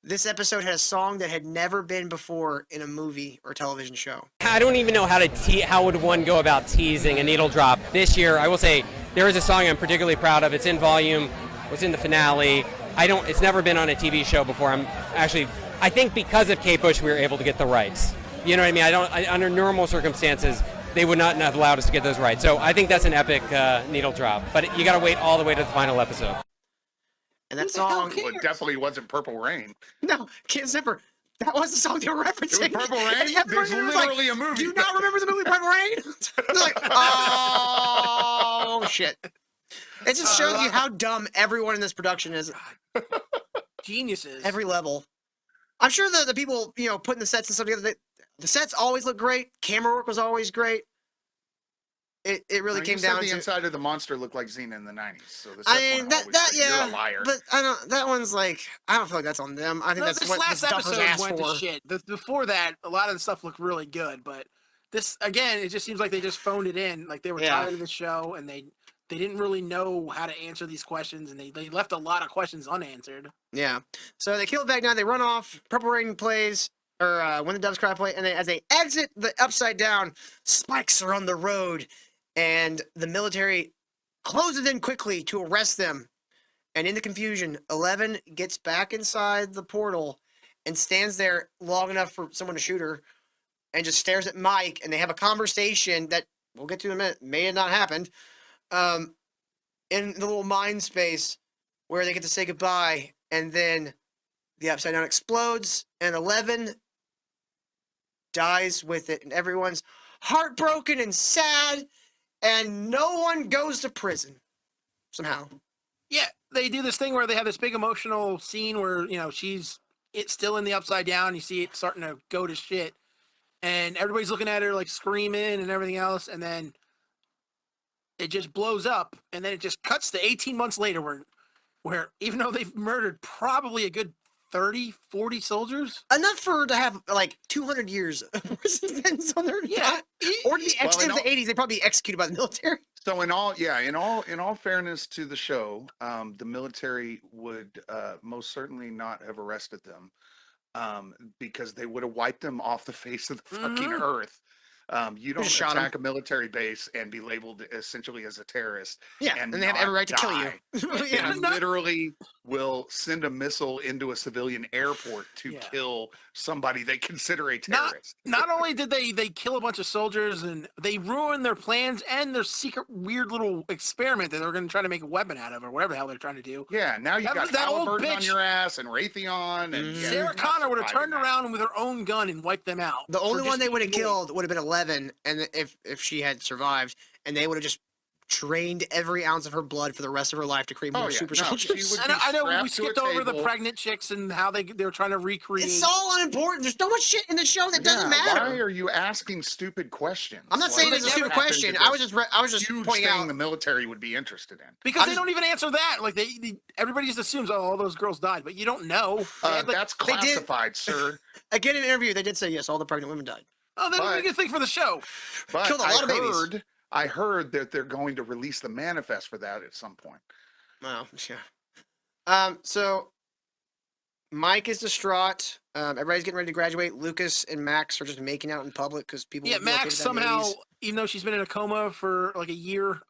S1: this episode had a song that had never been before in a movie or television show.
S7: I don't even know how would one go about teasing a needle drop. This year, I will say there is a song I'm particularly proud of. It's in Volume. It was in the finale. It's never been on a TV show before. I think because of Kate Bush, we were able to get the rights. You know what I mean? Under normal circumstances, they would not have allowed us to get those rights. So I think that's an epic needle drop. But you got to wait all the way to the final episode.
S1: And that
S4: Who the hell
S1: song,
S3: Well, it definitely wasn't Purple Rain.
S1: no, Kid Zipper. That was the song they were referencing.
S3: It was Purple Rain?
S1: And everyone
S3: There's
S1: was like,
S3: literally a movie.
S1: Do you not remember the movie Purple Rain? They're like, oh shit. It just shows you how dumb everyone in this production is.
S4: Geniuses.
S1: Every level. I'm sure the people, putting the sets and stuff together, the sets always look great. Camera work was always great. It really
S3: You
S1: came
S3: said
S1: down
S3: the
S1: to.
S3: inside of the monster looked like Xena in the 90s. So the
S1: I
S3: sets
S1: mean
S3: weren't
S1: that
S3: always
S1: that
S3: good.
S1: yeah,
S3: You're a liar.
S1: but I don't. That one's like I don't feel like that's on them. I think
S4: No,
S1: that's
S4: this
S1: what
S4: last
S1: the duffers
S4: episode
S1: asked
S4: went
S1: for.
S4: to shit. Before that, a lot of the stuff looked really good, but this again, it just seems like they just phoned it in. Like they were
S1: Yeah.
S4: tired of the show and they didn't really know how to answer these questions, and they left a lot of questions unanswered.
S1: Yeah. So they kill Vecna. They run off. Purple Rain plays, or When the Doves Cry play, and as they exit the Upside Down, spikes are on the road, and the military closes in quickly to arrest them. And in the confusion, 11 gets back inside the portal and stands there long enough for someone to shoot her, and just stares at Mike. And they have a conversation that we'll get to in a minute. May have not happened. In the little mind space where they get to say goodbye, and then the Upside Down explodes, and 11 dies with it, and everyone's heartbroken and sad, and no one goes to prison somehow.
S4: Yeah, they do this thing where they have this big emotional scene where it's still in the Upside Down. You see it starting to go to shit, and everybody's looking at her like screaming and everything else, and then it just blows up, and then it just cuts to 18 months later where where even though they've murdered probably a good 30, 40 soldiers.
S1: Enough for her to have like 200 years of prison sentence on their
S4: Yeah.
S1: or to be
S3: Well,
S1: in
S3: in
S1: the
S3: all-
S1: 80s, they probably be executed by the military.
S3: So in all fairness to the show, the military would most certainly not have arrested them, because they would have wiped them off the face of the fucking
S4: Mhm.
S3: earth. You don't
S1: Just shot 'em.
S3: attack a military base and be labeled essentially as a terrorist.
S1: Yeah,
S3: and
S1: and they have
S3: not
S1: every right to kill you.
S3: die.
S1: Yeah.
S3: They literally will send a missile into a civilian airport to
S4: Yeah.
S3: kill somebody they consider a
S4: Not-
S3: terrorist.
S4: Not only did they kill a bunch of soldiers and they ruined their plans and their secret weird little experiment that they were going to try to make a weapon out of or whatever the hell they're trying to do.
S3: Yeah, now you
S4: That-
S3: got
S4: that old
S3: Halliburton on
S4: bitch-
S3: your ass and Raytheon and yeah,
S4: Sarah
S3: you're not
S4: Connor would have
S3: surviving
S4: turned
S3: that.
S4: around with her own gun and wiped them out.
S1: The
S4: for
S1: only
S4: just
S1: one they would have
S4: being loyal.
S1: killed would have been 11, and if she had survived, and they would have just drained every ounce of her blood for the rest of her life to create more
S3: Oh, yeah.
S1: super
S3: No,
S1: soldiers.
S3: she would-
S4: I know
S3: strapped
S4: we
S3: to a
S4: skipped over the
S3: table.
S4: pregnant chicks and how they were trying to recreate.
S1: It's all unimportant. There's so much shit in the show that doesn't matter.
S3: Why are you asking stupid questions?
S1: I'm not
S3: Like,
S1: saying
S3: they
S1: it's a
S3: never
S1: stupid
S3: happened
S1: question.
S3: to
S1: I was
S3: this
S1: just
S3: huge
S1: pointing
S3: thing
S1: out.
S3: the military would be interested in.
S4: Because
S1: I'm
S4: they
S1: just-
S4: don't even answer that. Like everybody just assumes, oh, all those girls died, but you don't know. They had, like,
S3: That's
S1: they did-
S3: classified, sir.
S1: Again, in an interview, they did say yes, all the pregnant women died.
S4: oh, that would be a
S3: but-
S4: good thing for the show.
S3: But
S1: Killed a lot of babies.
S3: I heard that they're going to release the manifest for that at some point.
S1: Wow. Yeah. So Mike is distraught. Everybody's getting ready to graduate. Lucas and Max are just making out in public because people.
S4: Yeah,
S1: would be okay
S4: Max
S1: with that in the
S4: somehow,
S1: 80s.
S4: even though she's been in a coma for like a year,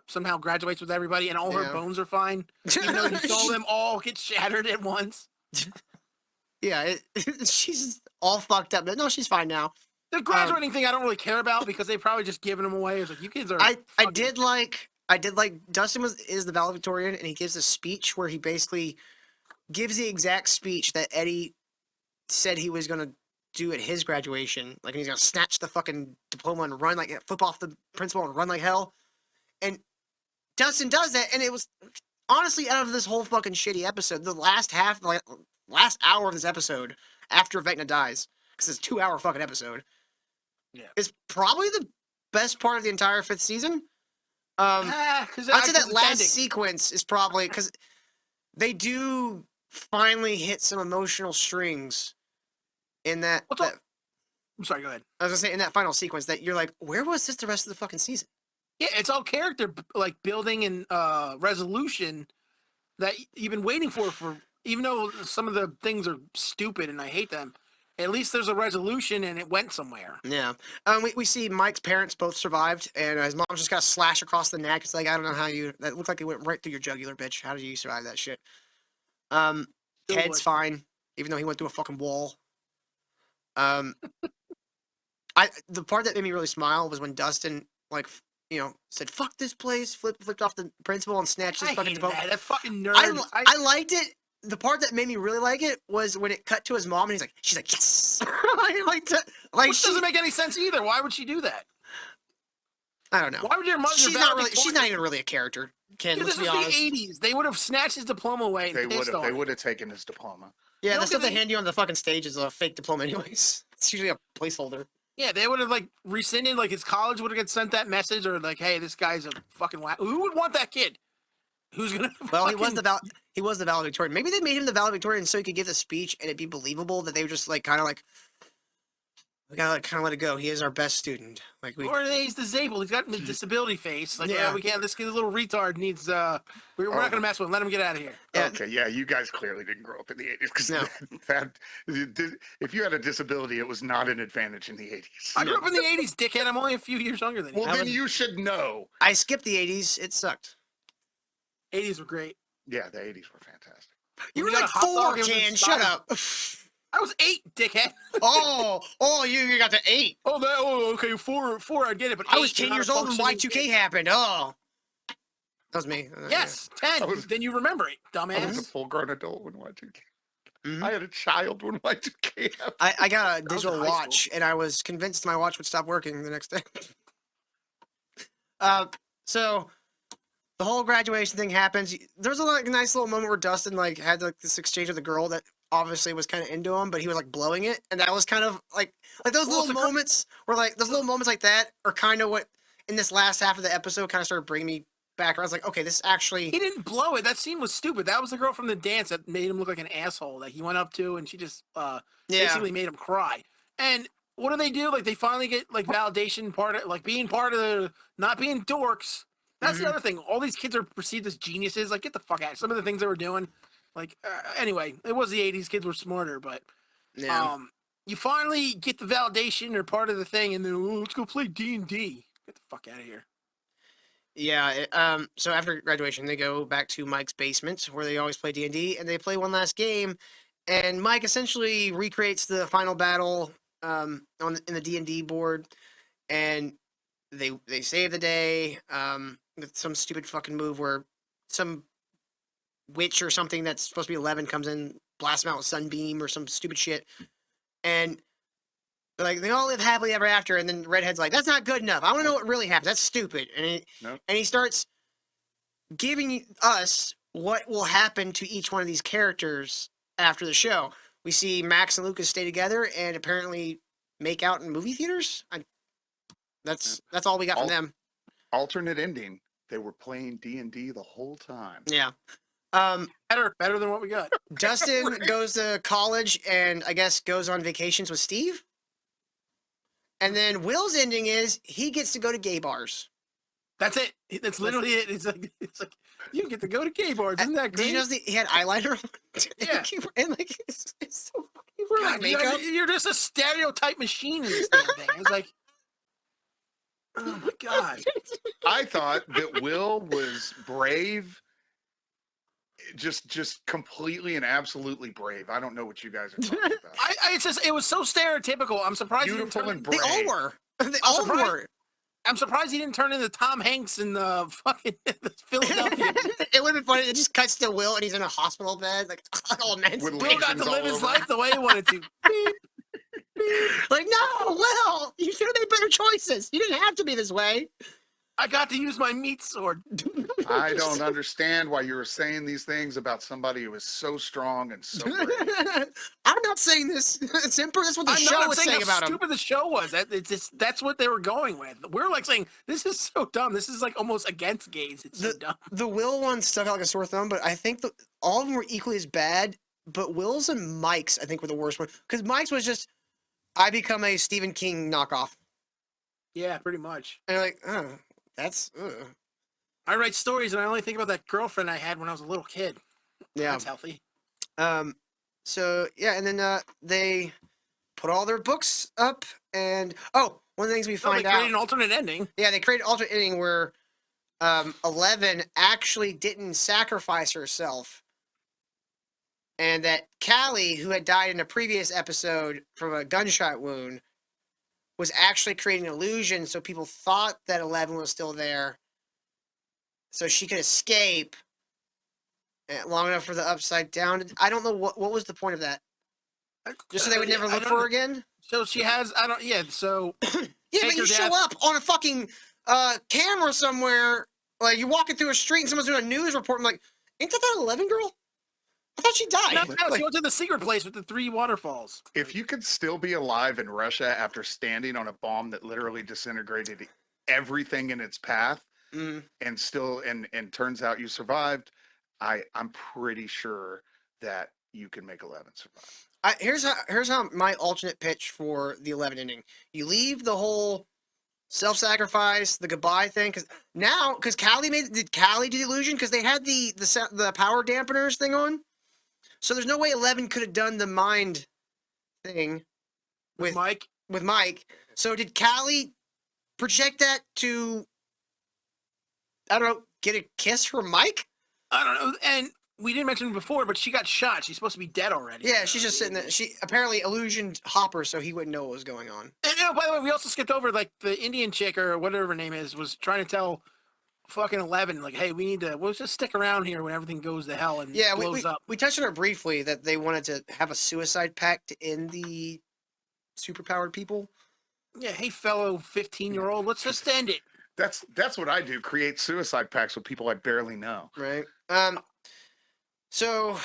S4: somehow graduates with everybody, and all her
S1: Yeah.
S4: bones are fine. Even though you saw them all get shattered at once.
S1: Yeah, she's all fucked up. But no, she's fine now.
S4: The graduating thing I don't really care about because they probably just giving them away. It's like you kids are.
S1: I
S4: fucking-
S1: did like Dustin is the valedictorian, and he gives a speech where he basically gives the exact speech that Eddie said he was gonna do at his graduation. Like he's gonna snatch the fucking diploma and run like flip off the principal and run like hell. And Dustin does that, and it was honestly out of this whole fucking shitty episode, the last half, like last hour of this episode after Vecna dies, because it's a 2-hour fucking episode.
S4: Yeah.
S1: Is probably the best part of the entire 5th season.
S4: Because
S1: I'd say that last sequence is probably because they do finally hit some emotional strings in that.
S4: What's up?
S1: that-
S4: I'm sorry. Go ahead.
S1: I was gonna say in that final sequence that you're like, where was this the rest of the fucking season?
S4: Yeah, it's all character like building and resolution that you've been waiting for. Even though some of the things are stupid and I hate them, at least there's a resolution and it went somewhere.
S1: Yeah. We see Mike's parents both survived, and his mom just got a slash across the neck. It's like I don't know how you. That looked like it went right through your jugular, bitch. How did you survive that shit?
S4: Still
S1: Ted's
S4: would.
S1: fine, even though he went through a fucking wall. The part that made me really smile was when Dustin said "fuck this place," flipped off the principal and snatched his
S4: I
S1: fucking
S4: hated
S1: diploma.
S4: that. That fucking nerd.
S1: I liked it. The part that made me really like it was when it cut to his mom and she's like, yes. I liked it. Like
S4: Which doesn't make any sense either. Why would she do that?
S1: I don't know.
S4: Why would your mother?
S1: She's not really. She's not even really a character. Ken,
S4: Dude,
S1: let's
S4: this
S1: be
S4: was
S1: honest.
S4: the '80s. They would have snatched his diploma away and
S3: They
S4: pissed on
S3: They
S4: him.
S3: would have taken his diploma.
S1: Yeah,
S4: You
S1: the
S4: know,
S1: stuff they
S4: 'cause they-
S1: hand you on the fucking stage is a fake diploma, anyways. It's usually a placeholder.
S4: Yeah, they would have like rescinded. Like his college would have sent that message, or like, "Hey, this guy's a fucking whack." Who would want that kid? Who's gonna?
S1: Well, he was
S4: fucking-
S1: the valedictorian. Maybe they made him the valedictorian so he could give the speech and it'd be believable that they were just like kind of like, we gotta kind of let it go. He is our best student. Like we.
S4: Or he's disabled. He's got the disability face. Like,
S1: Yeah.
S4: we can't. This kid, little retard needs. We're not gonna mess with him. Let him get out of here.
S1: Yeah.
S3: Okay, yeah, you guys clearly didn't grow up in the 80s because
S1: No.
S3: if you had a disability, it was not an advantage in the 80s.
S4: I grew up in the '80s, dickhead. I'm only a few years younger than you.
S3: Well,
S1: I
S3: then
S1: was-
S3: you should know.
S1: I skipped the 80s. It sucked.
S4: '80s were great.
S3: Yeah, the 80s were fantastic.
S1: You
S4: When
S1: were
S4: you
S1: like
S4: got a hot
S1: 4,
S4: dog, it was
S1: Ken.
S4: inside.
S1: Shut up.
S4: I was 8, dickhead.
S1: you got to 8.
S4: Okay, 4. I get it, but
S1: I was
S4: 8, you're
S1: 10
S4: not
S1: years
S4: a
S1: old when
S4: functioning
S1: Y2K happened. Oh. That was me.
S4: Yes, 10.
S3: I was-
S4: Then you remember it,
S3: I was a
S4: dumbass.
S3: full-grown adult when Y2K.
S1: Mhm.
S3: I had a child when Y2K happened.
S1: I got a
S4: was in
S1: digital
S4: high
S1: watch, and I was convinced my watch would stop working the next day. So the whole graduation thing happens. There's a nice little moment where Dustin had this exchange with a girl that obviously was kind of into him, but he was blowing it, and that was kind of like those
S4: Well,
S1: little
S4: it's a
S1: moments where those little moments like that are kind of what in this last half of the episode kind of started bringing me back. I was like, okay, this actually.
S4: He didn't blow it. That scene was stupid. That was the girl from the dance that made him look like an asshole that he went up to, and she just basically made him cry. And what do they do? Like, they finally get like validation part of like being part of the not being dorks. That's the other thing. All these kids are perceived as geniuses. Like, get the fuck out. Some of the things they were doing. Like, anyway, it was the '80s. Kids were smarter, but you finally get the validation or part of the thing, and then let's go play D&D. Get the fuck out of here.
S1: Yeah. So after graduation, they go back to Mike's basement where they always play D&D, and they play one last game. And Mike essentially recreates the final battle in the D&D board, and they save the day with some stupid fucking move where some witch or something that's supposed to be 11 comes in, blasts them out with sunbeam or some stupid shit, and like they all live happily ever after. And then Redhead's like, "That's not good enough. I want to know what really happened. That's stupid." And he starts giving us what will happen to each one of these characters after the show. We see Max and Lucas stay together and apparently make out in movie theaters. That's all we got from them.
S3: Alternate ending. They were playing D&D the whole time.
S1: Yeah.
S4: Better than what we got.
S1: Dustin goes to college and I guess goes on vacations with Steve. And then Will's ending is he gets to go to gay bars.
S4: That's it. That's literally it. It's like you get to go to gay bars. Isn't that great?
S1: Did you notice he had eyeliner?
S4: Yeah.
S1: And like it's so fucking weird. Makeup.
S4: You're just a stereotype machine in this damn thing. It's like, oh my god.
S3: I thought that Will was brave, just completely and absolutely brave. I don't know what you guys are talking about.
S4: It was so stereotypical. I'm surprised
S3: Beautiful
S4: he
S3: and
S4: didn't
S3: brave.
S1: They all were. They all were.
S4: I'm surprised he didn't turn into Tom Hanks in the fucking Philadelphia.
S1: It would have been funny. It just cuts to Will and he's in a hospital bed, like all men's.
S3: With
S4: Will got to
S3: lesions
S4: live
S3: all
S4: his
S3: over.
S4: life the way he wanted to.
S1: Like, no, Will, you should have made better choices. You didn't have to be this way.
S4: I got to use my meat sword.
S3: I don't understand why you were saying these things about somebody who is so strong and so brave.
S1: I'm not saying this. It's impressive. That's what the
S4: I'm
S1: show
S4: not
S1: was
S4: saying
S1: saying
S4: how
S1: about him.
S4: stupid the show was. That's what they were going with. We're like saying this is so dumb. This is like almost against gays. It's so dumb.
S1: The Will one stuck out like a sore thumb, but I think all of them were equally as bad. But Will's and Mike's, I think, were the worst one. Because Mike's was just, I become a Stephen King knockoff.
S4: Yeah, pretty much.
S1: And you're like, oh, that's...
S4: I write stories and I only think about that girlfriend I had when I was a little kid.
S1: Yeah.
S4: That's healthy.
S1: So, yeah, and then they put all their books up, and... Oh, one of the things we find
S4: they
S1: out...
S4: created an alternate ending.
S1: Yeah, they created an alternate ending where 11 actually didn't sacrifice herself. And that Callie, who had died in a previous episode from a gunshot wound, was actually creating an illusion so people thought that 11 was still there. So she could escape long enough for the upside down. I don't know what was the point of that. Just so they would never look for her again?
S4: So she has, so.
S1: Yeah, but you show up on a fucking camera somewhere, like you're walking through a street and someone's doing a news report. I'm like, ain't that 11 girl? I thought she died.
S4: No, she went to the secret place with the 3 waterfalls.
S3: If you could still be alive in Russia after standing on a bomb that literally disintegrated everything in its path, and still and turns out you survived, I'm pretty sure that you can make 11 survive.
S1: Here's how my alternate pitch for the 11 ending. You leave the whole self-sacrifice, the goodbye thing, because Callie did Callie do the illusion? Because they had the power dampeners thing on. So there's no way 11 could have done the mind thing with
S4: Mike.
S1: With Mike. So did Callie project that to, I don't know, get a kiss from Mike?
S4: I don't know. And we didn't mention it before, but she got shot. She's supposed to be dead already.
S1: Yeah, she's just sitting there. She apparently illusioned Hopper so he wouldn't know what was going on.
S4: And by the way, we also skipped over like the Indian chick or whatever her name is was trying to tell fucking 11 like, hey, we'll just stick around here when everything goes to hell and blows up.
S1: We touched on it briefly that they wanted to have a suicide pact to end the superpowered people.
S4: Yeah, hey, fellow 15-year-old, let's just end it.
S3: That's what I do. Create suicide pacts with people I barely know.
S1: Right. So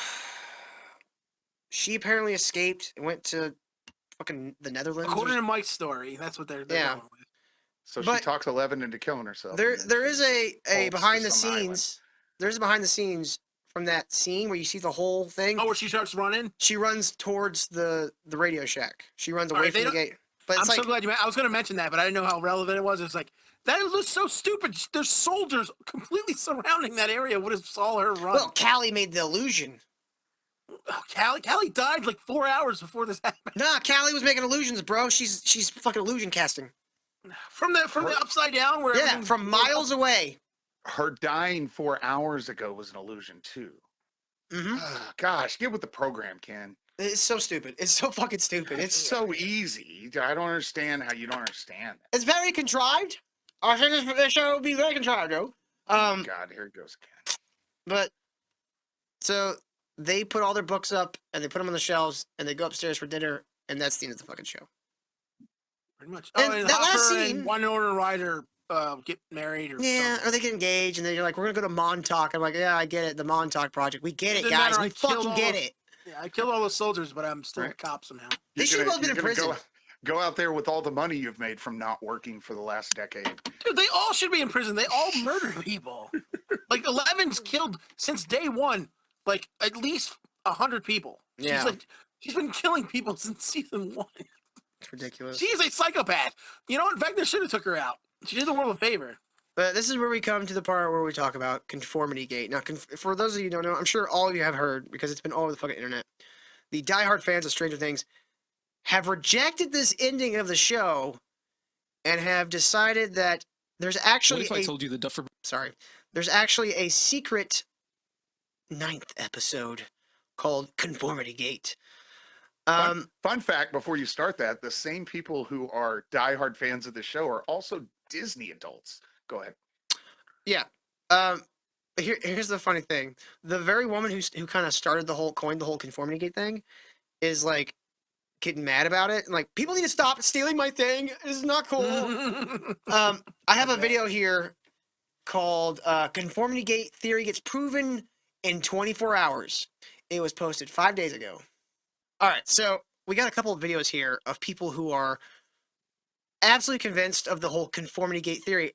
S1: she apparently escaped and went to fucking the Netherlands.
S4: According to Mike's story, that's what they're going with.
S3: So
S1: But
S3: she talks Eleven into killing herself.
S1: there
S3: and then
S1: there
S3: she
S1: is a
S3: bolts to
S1: behind the
S3: some island.
S1: scenes. There's a behind the scenes from that scene where you see the whole thing.
S4: Oh, where she starts running.
S1: She runs towards the Radio Shack. She runs away
S4: Alright,
S1: from
S4: they
S1: the gate. But
S4: I'm
S1: it's like,
S4: so glad you. I was going to mention that, but I didn't know how relevant it was. It's like that looks so stupid. There's soldiers completely surrounding that area. Would have saw her run.
S1: well, Callie made the illusion.
S4: Oh, Callie died like 4 hours before this happened.
S1: Nah, Callie was making illusions, bro. She's fucking illusion casting.
S4: From the upside down where
S1: Yeah,
S4: everything-
S1: from miles away.
S3: Her dying 4 hours ago was an illusion too.
S1: hmm
S3: Gosh, get with the program, Ken.
S1: It's so stupid. It's so fucking stupid.
S3: It's so easy. I don't understand how you don't understand that.
S1: It's very contrived. I think this show will be very contrived, though.
S3: God, here it goes again.
S1: But so they put all their books up and they put them on the shelves and they go upstairs for dinner and that's the end of the fucking show.
S4: pretty much.
S1: And
S4: Oh, and
S1: that last
S4: Hopper
S1: scene-
S4: and Winona Ryder get married or
S1: Yeah,
S4: something.
S1: or they get engaged and they're like, we're gonna go to Montauk. I'm like, yeah, I get it, the Montauk Project. We get it,
S4: Doesn't
S1: guys.
S4: matter,
S1: We
S4: I killed
S1: fucking
S4: all
S1: get
S4: those-
S1: it.
S4: Yeah, I killed all the soldiers, but I'm still a
S3: Right.
S4: cop somehow.
S1: They
S3: You're
S1: should have
S3: gonna-
S1: both been in
S3: you're gonna
S1: prison.
S3: Go out there with all the money you've made from not working for the last decade.
S4: Dude, they all should be in prison. They all murdered people. Like Eleven's killed since day one, like at least 100 people.
S1: Yeah.
S4: She's been killing people since season 1.
S1: It's ridiculous.
S4: She is a psychopath. You know, in fact, they should have took her out. She did the world a favor.
S1: But this is where we come to the part where we talk about Conformity Gate. Now, for those of you who don't know, I'm sure all of you have heard because it's been all over the fucking internet. The diehard fans of Stranger Things have rejected this ending of the show and have decided that there's actually
S8: What if I told you the Duffer?
S1: there's actually a secret 9th episode called Conformity Gate.
S3: Fun fact before you start that, the same people who are diehard fans of the show are also Disney adults. Go ahead.
S1: Yeah. Here's the funny thing: the very woman who kind of started coined the whole Conformity Gate thing, is like getting mad about it and like people need to stop stealing my thing. This is not cool. I have a video here called "Conformity Gate Theory Gets Proven in 24 Hours." It was posted 5 days ago. All right, so we got a couple of videos here of people who are absolutely convinced of the whole Conformity Gate theory.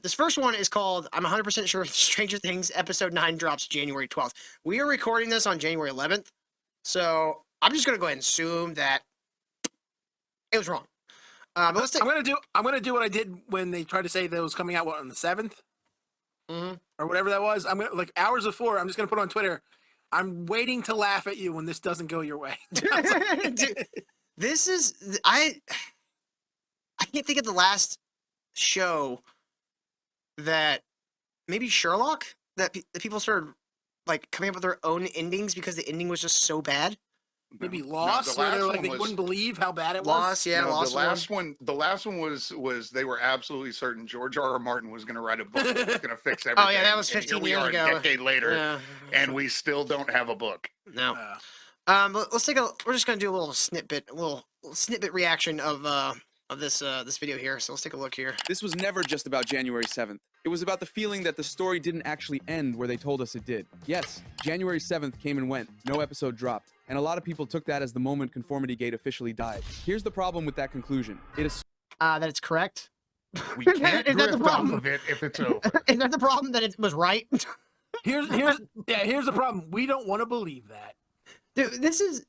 S1: This first one is called, I'm 100% sure Stranger Things Episode 9 drops January 12th. We are recording this on January 11th, so I'm just going to go ahead and assume that it was wrong. But let's take...
S4: I'm gonna do what I did when they tried to say that it was coming out on the 7th
S1: Mhm.
S4: or whatever that was. I'm gonna like hours before. I'm just gonna put on Twitter. I'm waiting to laugh at you when this doesn't go your way.
S1: Dude, this is... I can't think of the last show that maybe Sherlock that people started like coming up with their own endings because the ending was just so bad.
S4: Maybe
S3: No,
S4: Lost,
S3: the
S4: where they're
S3: last
S4: like
S3: one
S4: they
S3: was-
S4: wouldn't believe how bad it was.
S1: Lost, yeah,
S3: No,
S1: Lost
S3: the last one was they were absolutely certain George R.R. Martin was going to write a book that was going to fix everything.
S1: Oh yeah, that was
S3: and
S1: 15
S3: here we
S1: years
S3: are
S1: ago.
S3: a decade later,
S1: Yeah.
S3: and we still don't have a book.
S1: No.
S4: Uh,
S1: But let's take a. We're just gonna do a little snippet reaction of this video here. So let's take a look here.
S9: This was never just about January 7th. It was about the feeling that the story didn't actually end where they told us it did. Yes, January 7th came and went, no episode dropped, and a lot of people took that as the moment Conformity Gate officially died. Here's the problem with that conclusion. It is
S1: That it's correct.
S3: We can't
S1: Is that the
S3: drift off
S1: problem?
S3: of it if it's over.
S1: Is that the problem that it was right?
S4: here's the problem. We don't want to believe that.
S1: Dude, this is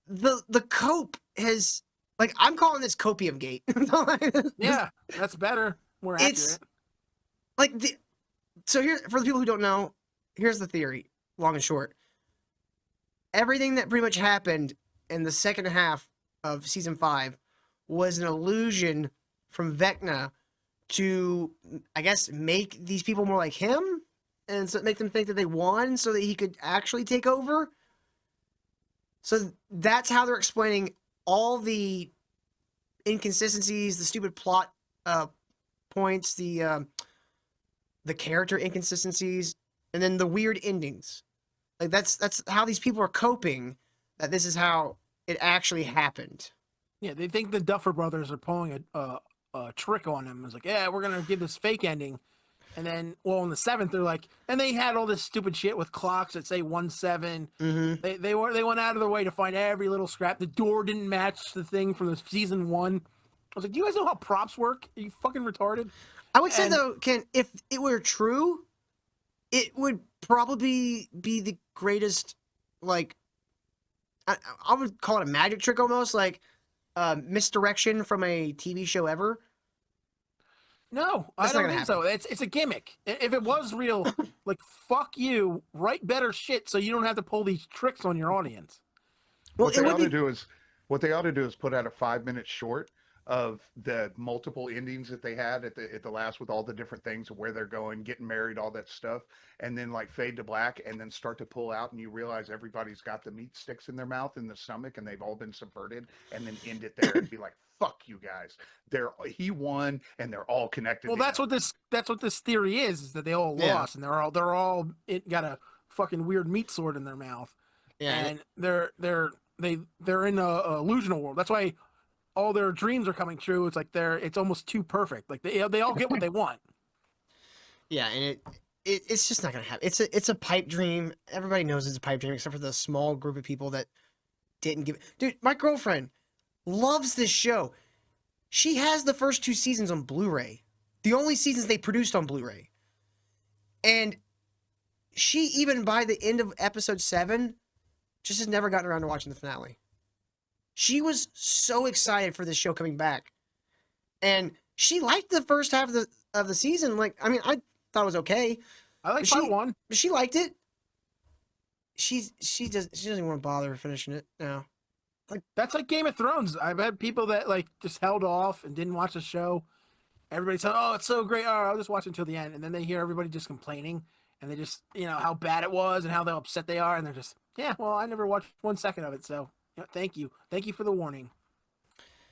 S1: the cope has like I'm calling this copium gate.
S4: Yeah, that's better. More accurate.
S1: It's- Like so here for the people who don't know, here's the theory, long and short. Everything that pretty much happened in the second half of season 5 was an illusion from Vecna to, I guess, make these people more like him and so make them think that they won so that he could actually take over. So that's how they're explaining all the inconsistencies, the stupid plot points, the character inconsistencies, and then the weird endings. Like that's how these people are coping. That this is how it actually happened.
S4: Yeah, they think the Duffer Brothers are pulling a trick on them. It's like, yeah, we're gonna give this fake ending, and then, well, on the 7th, they're like, and they had all this stupid shit with clocks that say 1-7.
S1: Mm-hmm.
S4: They went out of their way to find every little scrap. The door didn't match the thing from the season 1, was like, do you guys know how props work? Are you fucking retarded?
S1: I would say
S4: And-
S1: though, Ken, if it were true, it would probably be the greatest, like, I would call it a magic trick almost, like misdirection from a TV show ever.
S4: No,
S1: That's
S4: I
S1: not
S4: don't
S1: gonna
S4: think so. It's a gimmick. If it was real, like fuck you, write better shit so you don't have to pull these tricks on your audience.
S1: Well,
S3: What
S1: it
S3: they
S1: would
S3: ought
S1: be
S3: to do is put out a 5-minute short of the multiple endings that they had at the last with all the different things of where they're going, getting married, all that stuff, and then like fade to black and then start to pull out and you realize everybody's got the meat sticks in their mouth and the stomach and they've all been subverted, and then end it there and be like, fuck you guys. He won and they're all connected.
S4: Well, that's
S3: together.
S4: what this theory is that they all
S1: Yeah.
S4: lost and they're all got a fucking weird meat sword in their mouth.
S1: yeah.
S4: And they're in a illusional world. That's why all their dreams are coming true. It's like it's almost too perfect. Like they all get what they want.
S1: Yeah, and it's just not gonna happen. It's a pipe dream. Everybody knows it's a pipe dream, except for the small group of people that didn't give. Dude, my girlfriend loves this show. She has the first 2 seasons on Blu-ray, the only seasons they produced on Blu-ray, and she even by the end of episode 7, just has never gotten around to watching the finale. She was so excited for this show coming back, and she liked the first half of the season. Like, I mean, I thought it was okay.
S4: I like
S1: She-
S4: part 1.
S1: She liked it. She doesn't even want to bother finishing it now.
S4: That's like Game of Thrones. I've had people that like just held off and didn't watch the show. Everybody said, "Oh, it's so great. Oh, I'll just watch it until the end." And then they hear everybody just complaining, and they just, how bad it was and how upset they are, and they're just, "Yeah, well, I never watched 1 second of it, so thank you for the warning."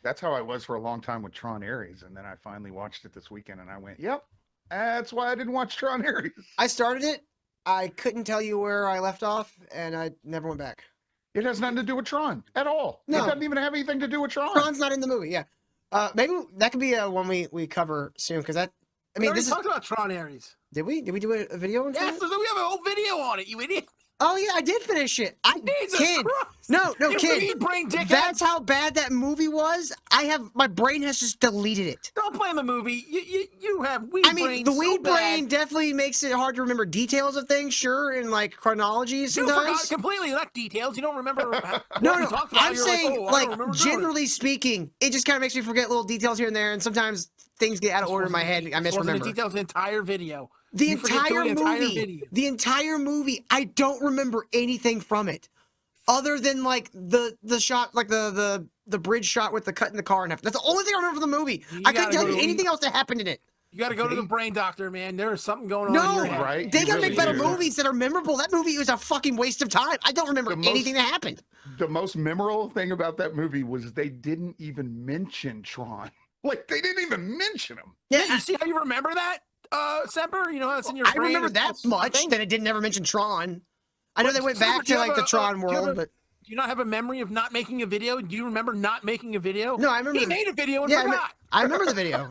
S3: That's how I was for a long time with Tron Ares, and then I finally watched it this weekend, and I went, "Yep, that's why I didn't watch Tron Ares."
S1: I started it. I couldn't tell you where I left off, and I never went back.
S3: It has nothing to do with Tron at all.
S1: No.
S3: It doesn't even have anything to do with Tron.
S1: Tron's not in the movie. Yeah, maybe that could be one we cover soon because that. I
S4: We
S1: mean,
S4: already
S1: this is.
S4: talked about Tron Ares.
S1: Did we do a video on
S4: Yes,
S1: that?
S4: we have a whole video on it. You idiot!
S1: Oh yeah, I did finish it.
S4: Jesus
S1: Kid.
S4: Christ!
S1: No,
S4: You
S1: kid.
S4: weed brain dickhead.
S1: That's how bad that movie was. My brain has just deleted it.
S4: Don't blame the movie. You have weed
S1: I mean,
S4: brain
S1: the
S4: so
S1: weed
S4: bad.
S1: brain definitely makes it hard to remember details of things, sure, and like chronology
S4: You
S1: sometimes.
S4: forgot completely, not details. You don't remember.
S1: No,
S4: what we
S1: no,
S4: talked about.
S1: I'm
S4: You're
S1: saying,
S4: like, oh, I don't remember doing it.
S1: generally speaking, it just kind of makes me forget little details here and there, and sometimes things get out of order in my head. I
S4: This wasn't
S1: misremember.
S4: the details of the entire video.
S1: The
S4: You forget
S1: entire
S4: doing the entire
S1: movie,
S4: video.
S1: the entire movie, I don't remember anything from it, other than like the shot, like the bridge shot with the cut in the car and half. That's the only thing I remember from the movie.
S4: You
S1: I couldn't
S4: gotta
S1: tell
S4: go
S1: you
S4: to-
S1: anything else that happened in it.
S4: You got to go to the brain doctor, man. There is something going on in
S1: No,
S4: your head.
S3: Right?
S1: they
S3: You
S1: gotta
S3: really
S1: make better
S3: do.
S1: movies that are memorable. That movie was a fucking waste of time. I don't remember
S3: The most-
S1: anything that happened.
S3: The most memorable thing about that movie was they didn't even mention Tron. Like, they didn't even mention him.
S4: Yeah, you see how you remember that, Semper? You know how it's in your
S1: I
S4: brain.
S1: remember
S4: it's
S1: that
S4: called
S1: much
S4: something?
S1: that it didn't ever mention Tron. I know they went
S4: Semper,
S1: back
S4: do
S1: to
S4: you
S1: like
S4: have
S1: the
S4: a-
S1: Tron
S4: do you have
S1: world,
S4: a-
S1: but
S4: Do you not have a memory of not making a video? Do you remember not making a video?
S1: no, I remember.
S4: He made a video and
S1: yeah,
S4: forgot.
S1: I remember the video.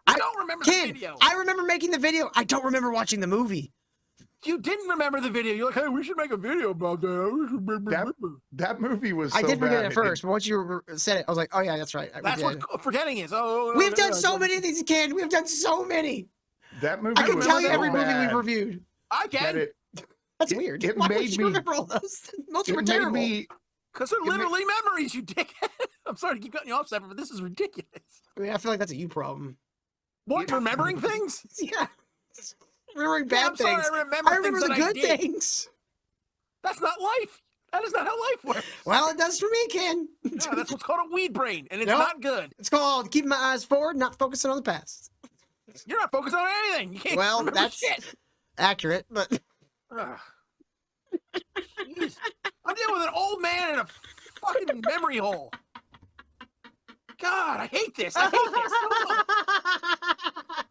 S4: I don't remember the
S1: Kid,
S4: video.
S1: I remember making the video. I don't remember watching the movie.
S4: You didn't remember the video. You're like, hey, we should make a video about that.
S3: That movie was
S1: I
S3: so
S1: did forget
S3: bad,
S1: it at first, but once you said it, I was like, oh yeah, that's right.
S4: That's
S1: did.
S4: what forgetting is. Oh,
S1: We've done so many of these, kid. We've done so many.
S3: That movie
S1: I can
S3: was
S1: tell you
S3: so
S1: every movie
S3: bad
S1: we've reviewed.
S4: I
S3: that
S4: can,
S3: it,
S1: That's
S3: It-
S1: weird.
S3: it
S1: Why would
S3: made
S1: you
S3: me-
S1: remember all those? Most of them
S3: it
S1: are
S3: made
S1: terrible.
S3: me
S4: because they're
S3: It ma-
S4: literally memories, you dickhead. I'm sorry to keep cutting you off, Semper, but this is ridiculous.
S1: I mean, I feel like that's a you problem.
S4: What, remembering things?
S1: Yeah. Remembering
S4: Yeah,
S1: bad
S4: I'm sorry,
S1: things.
S4: I remember,
S1: I remember
S4: things
S1: the
S4: that I
S1: good
S4: did.
S1: things.
S4: That's not life. That is not how life works.
S1: Well, it does for me, Ken.
S4: No, that's what's called a weed brain, and it's
S1: Nope.
S4: not good.
S1: It's called keeping my eyes forward, not focusing on the past.
S4: You're not focused on anything. You can't
S1: Well,
S4: remember
S1: that's
S4: shit.
S1: accurate, but
S4: Ugh. Jeez. I'm dealing with an old man in a fucking memory hole. God, I hate this. I hate this so much.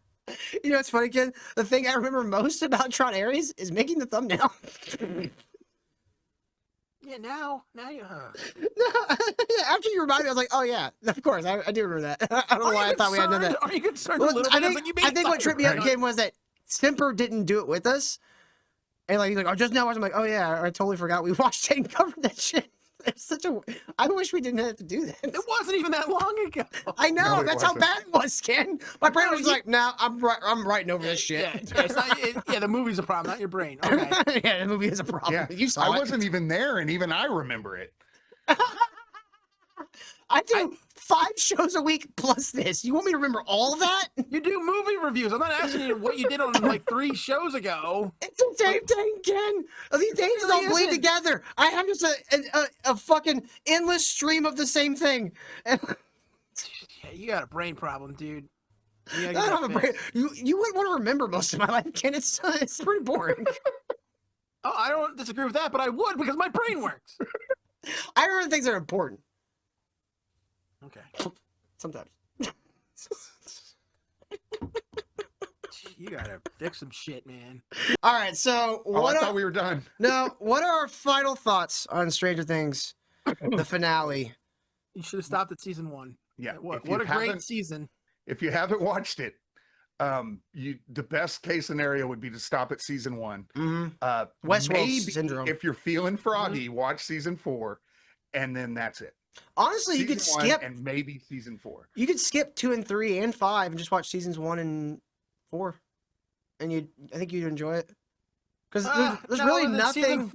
S1: you know what's funny, Ken? The thing I remember most about Tron Ares is making the thumbnail.
S4: Yeah, now you.
S1: After you reminded me, I was like, oh yeah, of course, I do remember that. I don't know why I thought we had done that.
S4: Are you concerned
S1: Well,
S4: a little
S1: I
S4: bit?
S1: think,
S4: Like, you
S1: I
S4: made
S1: think what
S4: fun
S1: tripped
S4: of
S1: me up,
S4: it.
S1: Ken, was that Simper didn't do it with us. And like he's like, oh, just now I'm like, oh yeah, I totally forgot we watched it and covered that shit. It's such a. I wish we didn't have to do this.
S4: It wasn't even that long ago.
S1: I know.
S3: No, it
S1: That's how
S3: wasn't.
S1: bad it was, Ken. My brain was
S4: you-
S1: like, "Nah, I'm writing over this shit."
S4: Yeah, it's not, yeah, the movie's a problem, not your brain. Okay.
S1: Yeah, the movie is a problem.
S3: Yeah,
S1: You saw
S3: I
S1: it.
S3: wasn't even there, and even I remember it.
S1: I do 5 shows a week plus this. You want me to remember all of that?
S4: You do movie reviews. I'm not asking you what you did on like 3 shows ago.
S1: It's the same thing, Ken. These days
S4: really
S1: don't bleed
S4: isn't.
S1: together. I have just a fucking endless stream of the same thing. And
S4: Yeah, you got a brain problem, dude. You
S1: I
S4: gotta get
S1: don't have
S4: that
S1: a brain.
S4: fixed.
S1: You wouldn't want to remember most of my life, Ken. It's pretty boring.
S4: Oh, I don't disagree with that, but I would because my brain works.
S1: I remember things that are important
S4: Okay.
S1: sometimes.
S4: You gotta fix some shit, man.
S1: All right, so
S3: Oh,
S1: what
S3: I
S1: are,
S3: thought we were done.
S1: no, what are our final thoughts on Stranger Things, the finale?
S4: You should have stopped at season 1.
S3: Yeah.
S4: What,
S3: if you
S4: what a great
S3: haven't-
S4: season.
S3: If you haven't watched it, the best case scenario would be to stop at season 1.
S1: Mm-hmm. Westworld
S3: Maybe
S1: syndrome.
S3: if you're feeling froggy, watch season 4, and then that's it.
S1: Honestly, you could
S3: Season 1
S1: skip.
S3: and maybe season 4.
S1: You could skip 2 and 3 and 5 and just watch seasons 1 and 4, and I think you'd enjoy it. Because there's
S4: No,
S1: really
S4: the
S1: nothing.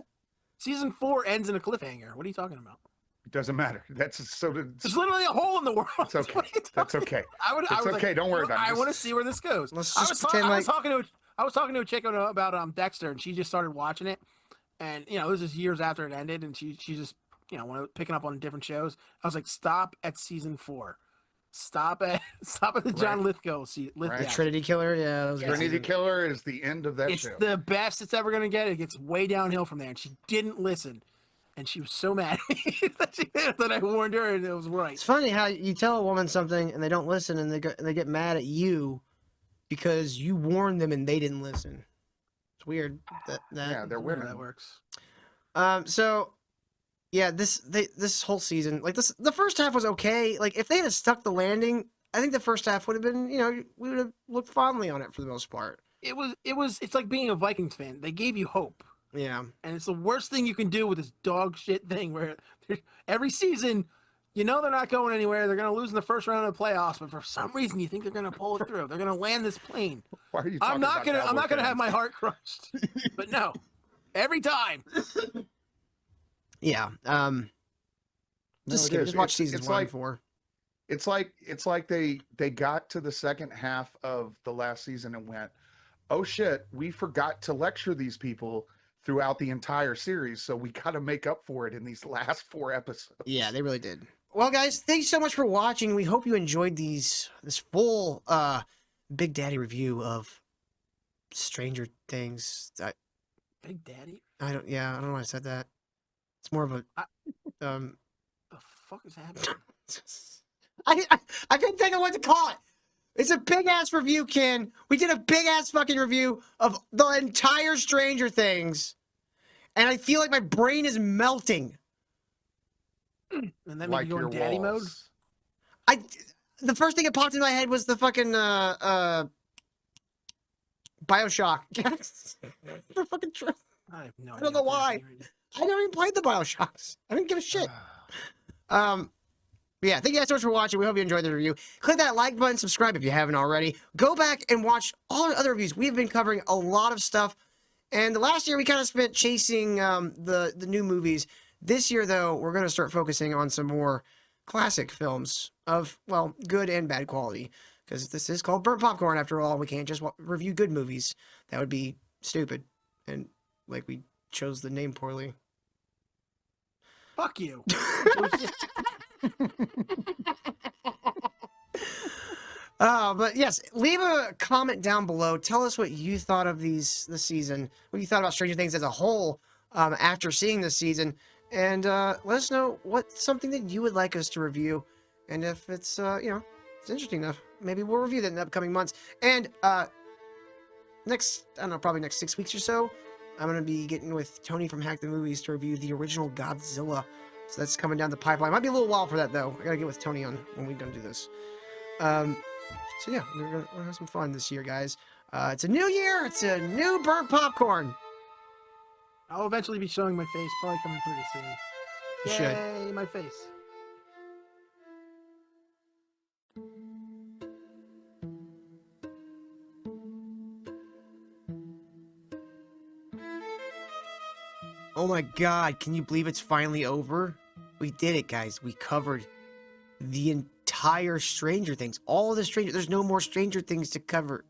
S4: Season 4 ends in a cliffhanger. What are you talking about?
S3: It doesn't matter. That's so.
S4: There's literally a hole in the world.
S3: It's okay.
S4: What are you
S3: That's
S4: talking-
S3: okay.
S4: I would. I
S3: It's
S4: was
S3: okay,
S4: Like,
S3: don't worry
S4: you know,
S3: about it.
S4: I want to
S3: Just-
S4: see where this goes.
S1: Let's
S4: I
S1: just
S4: was,
S1: pretend
S4: I was
S1: like-
S4: talking to a chick about Dexter, and she just started watching it, and this is years after it ended, and she just picking up on different shows. I was like, stop at season 4. Stop at the John Lithgow.
S3: Right.
S1: The Trinity Killer, yeah, that was a good
S3: Trinity
S1: season.
S3: Killer is the end of that
S4: It's
S3: show.
S4: the best it's ever gonna get. It gets way downhill from there, and she didn't listen, and she was so mad that I warned her, and it was right.
S1: It's funny how you tell a woman something and they don't listen, and they get mad at you because you warned them and they didn't listen. It's weird.
S3: Yeah, they're
S4: Where
S3: women.
S4: that works.
S1: So yeah, this whole season, like the first half was okay. Like if they had stuck the landing, I think the first half would have been, we would have looked fondly on it for the most part.
S4: It's like being a Vikings fan. They gave you hope.
S1: Yeah.
S4: And it's the worst thing you can do with this dog shit thing where every season, they're not going anywhere. They're going to lose in the first round of the playoffs, but for some reason you think they're going to pull it through. They're going to land this plane.
S3: Why are you?
S4: I'm not
S3: talking
S4: going
S3: about
S4: to I'm not going to
S3: Cowboy
S4: have my heart crushed. But no. Every time.
S1: Yeah.
S3: No,
S1: Just
S3: it
S1: skip,
S3: is.
S1: just watch
S3: It's-
S1: seasons
S3: it's
S1: 1
S3: like-
S1: and 4.
S3: It's like they got to the second half of the last season and went, "Oh shit, we forgot to lecture these people throughout the entire series, so we got to make up for it in these last 4 episodes."
S1: Yeah, they really did. Well, guys, thank you so much for watching. We hope you enjoyed this full Big Daddy review of Stranger Things.
S4: Big Daddy?
S1: I don't know why I said that. It's more of a
S4: The fuck is happening?
S1: I couldn't think of what to call it. It's a big ass review, Ken. We did a big ass fucking review of the entire Stranger Things, and I feel like my brain is melting.
S4: And then maybe
S3: Like
S4: go
S3: your
S4: in daddy mode?
S3: walls.
S1: The first thing that popped in my head was the fucking BioShock. The fucking
S4: I have no
S1: I
S4: idea.
S1: don't know
S4: what's
S1: why.
S4: happening right
S1: I never even played the BioShocks. I didn't give a shit. Yeah, thank you guys so much for watching. We hope you enjoyed the review. Click that like button, subscribe if you haven't already. Go back and watch all our other reviews. We've been covering a lot of stuff. And the last year we kind of spent chasing the new movies. This year, though, we're going to start focusing on some more classic films of, well, good and bad quality. Because this is called Burnt Popcorn, after all. We can't just review good movies. That would be stupid. And, like, we chose the name poorly.
S4: Fuck you.
S1: But yes, leave a comment down below. Tell us what you thought of this season. What you thought about Stranger Things as a whole after seeing this season, and let us know what's something that you would like us to review, and if it's it's interesting enough, maybe we'll review that in the upcoming months. And probably next 6 weeks or so, I'm gonna be getting with Tony from Hack the Movies to review the original Godzilla. So that's coming down the pipeline. Might be a little while for that though. I gotta get with Tony on when we done do this. So yeah, we're gonna have some fun this year, guys. It's a new year. It's a new Burnt Popcorn.
S4: I'll eventually be showing my face, probably coming pretty soon.
S1: You should.
S4: Yay, my face.
S1: Oh my god, can you believe it's finally over? We did it, guys. We covered the entire Stranger Things. All the Stranger... There's no more Stranger Things to cover.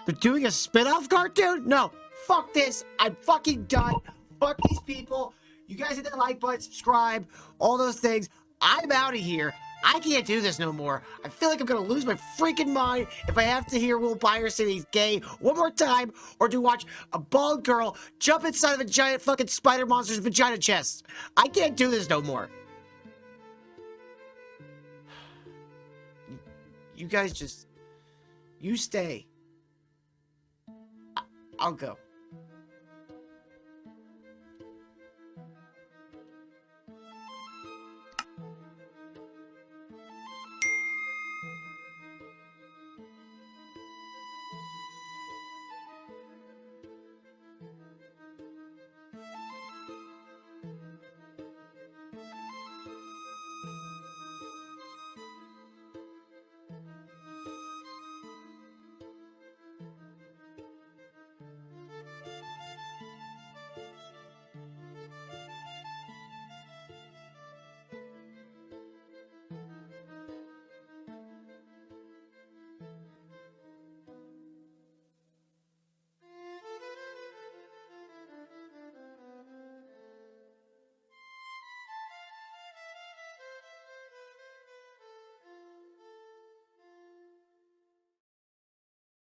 S1: They're doing a spin-off cartoon? No. Fuck this. I'm fucking done. Fuck these people. You guys hit that like button, subscribe, all those things. I'm out of here. I can't do this no more. I feel like I'm gonna lose my freaking mind if I have to hear Will Byers say he's gay one more time, or to watch a bald girl jump inside of a giant fucking spider monster's vagina chest. I can't do this no more. You guys just... You stay. I'll go.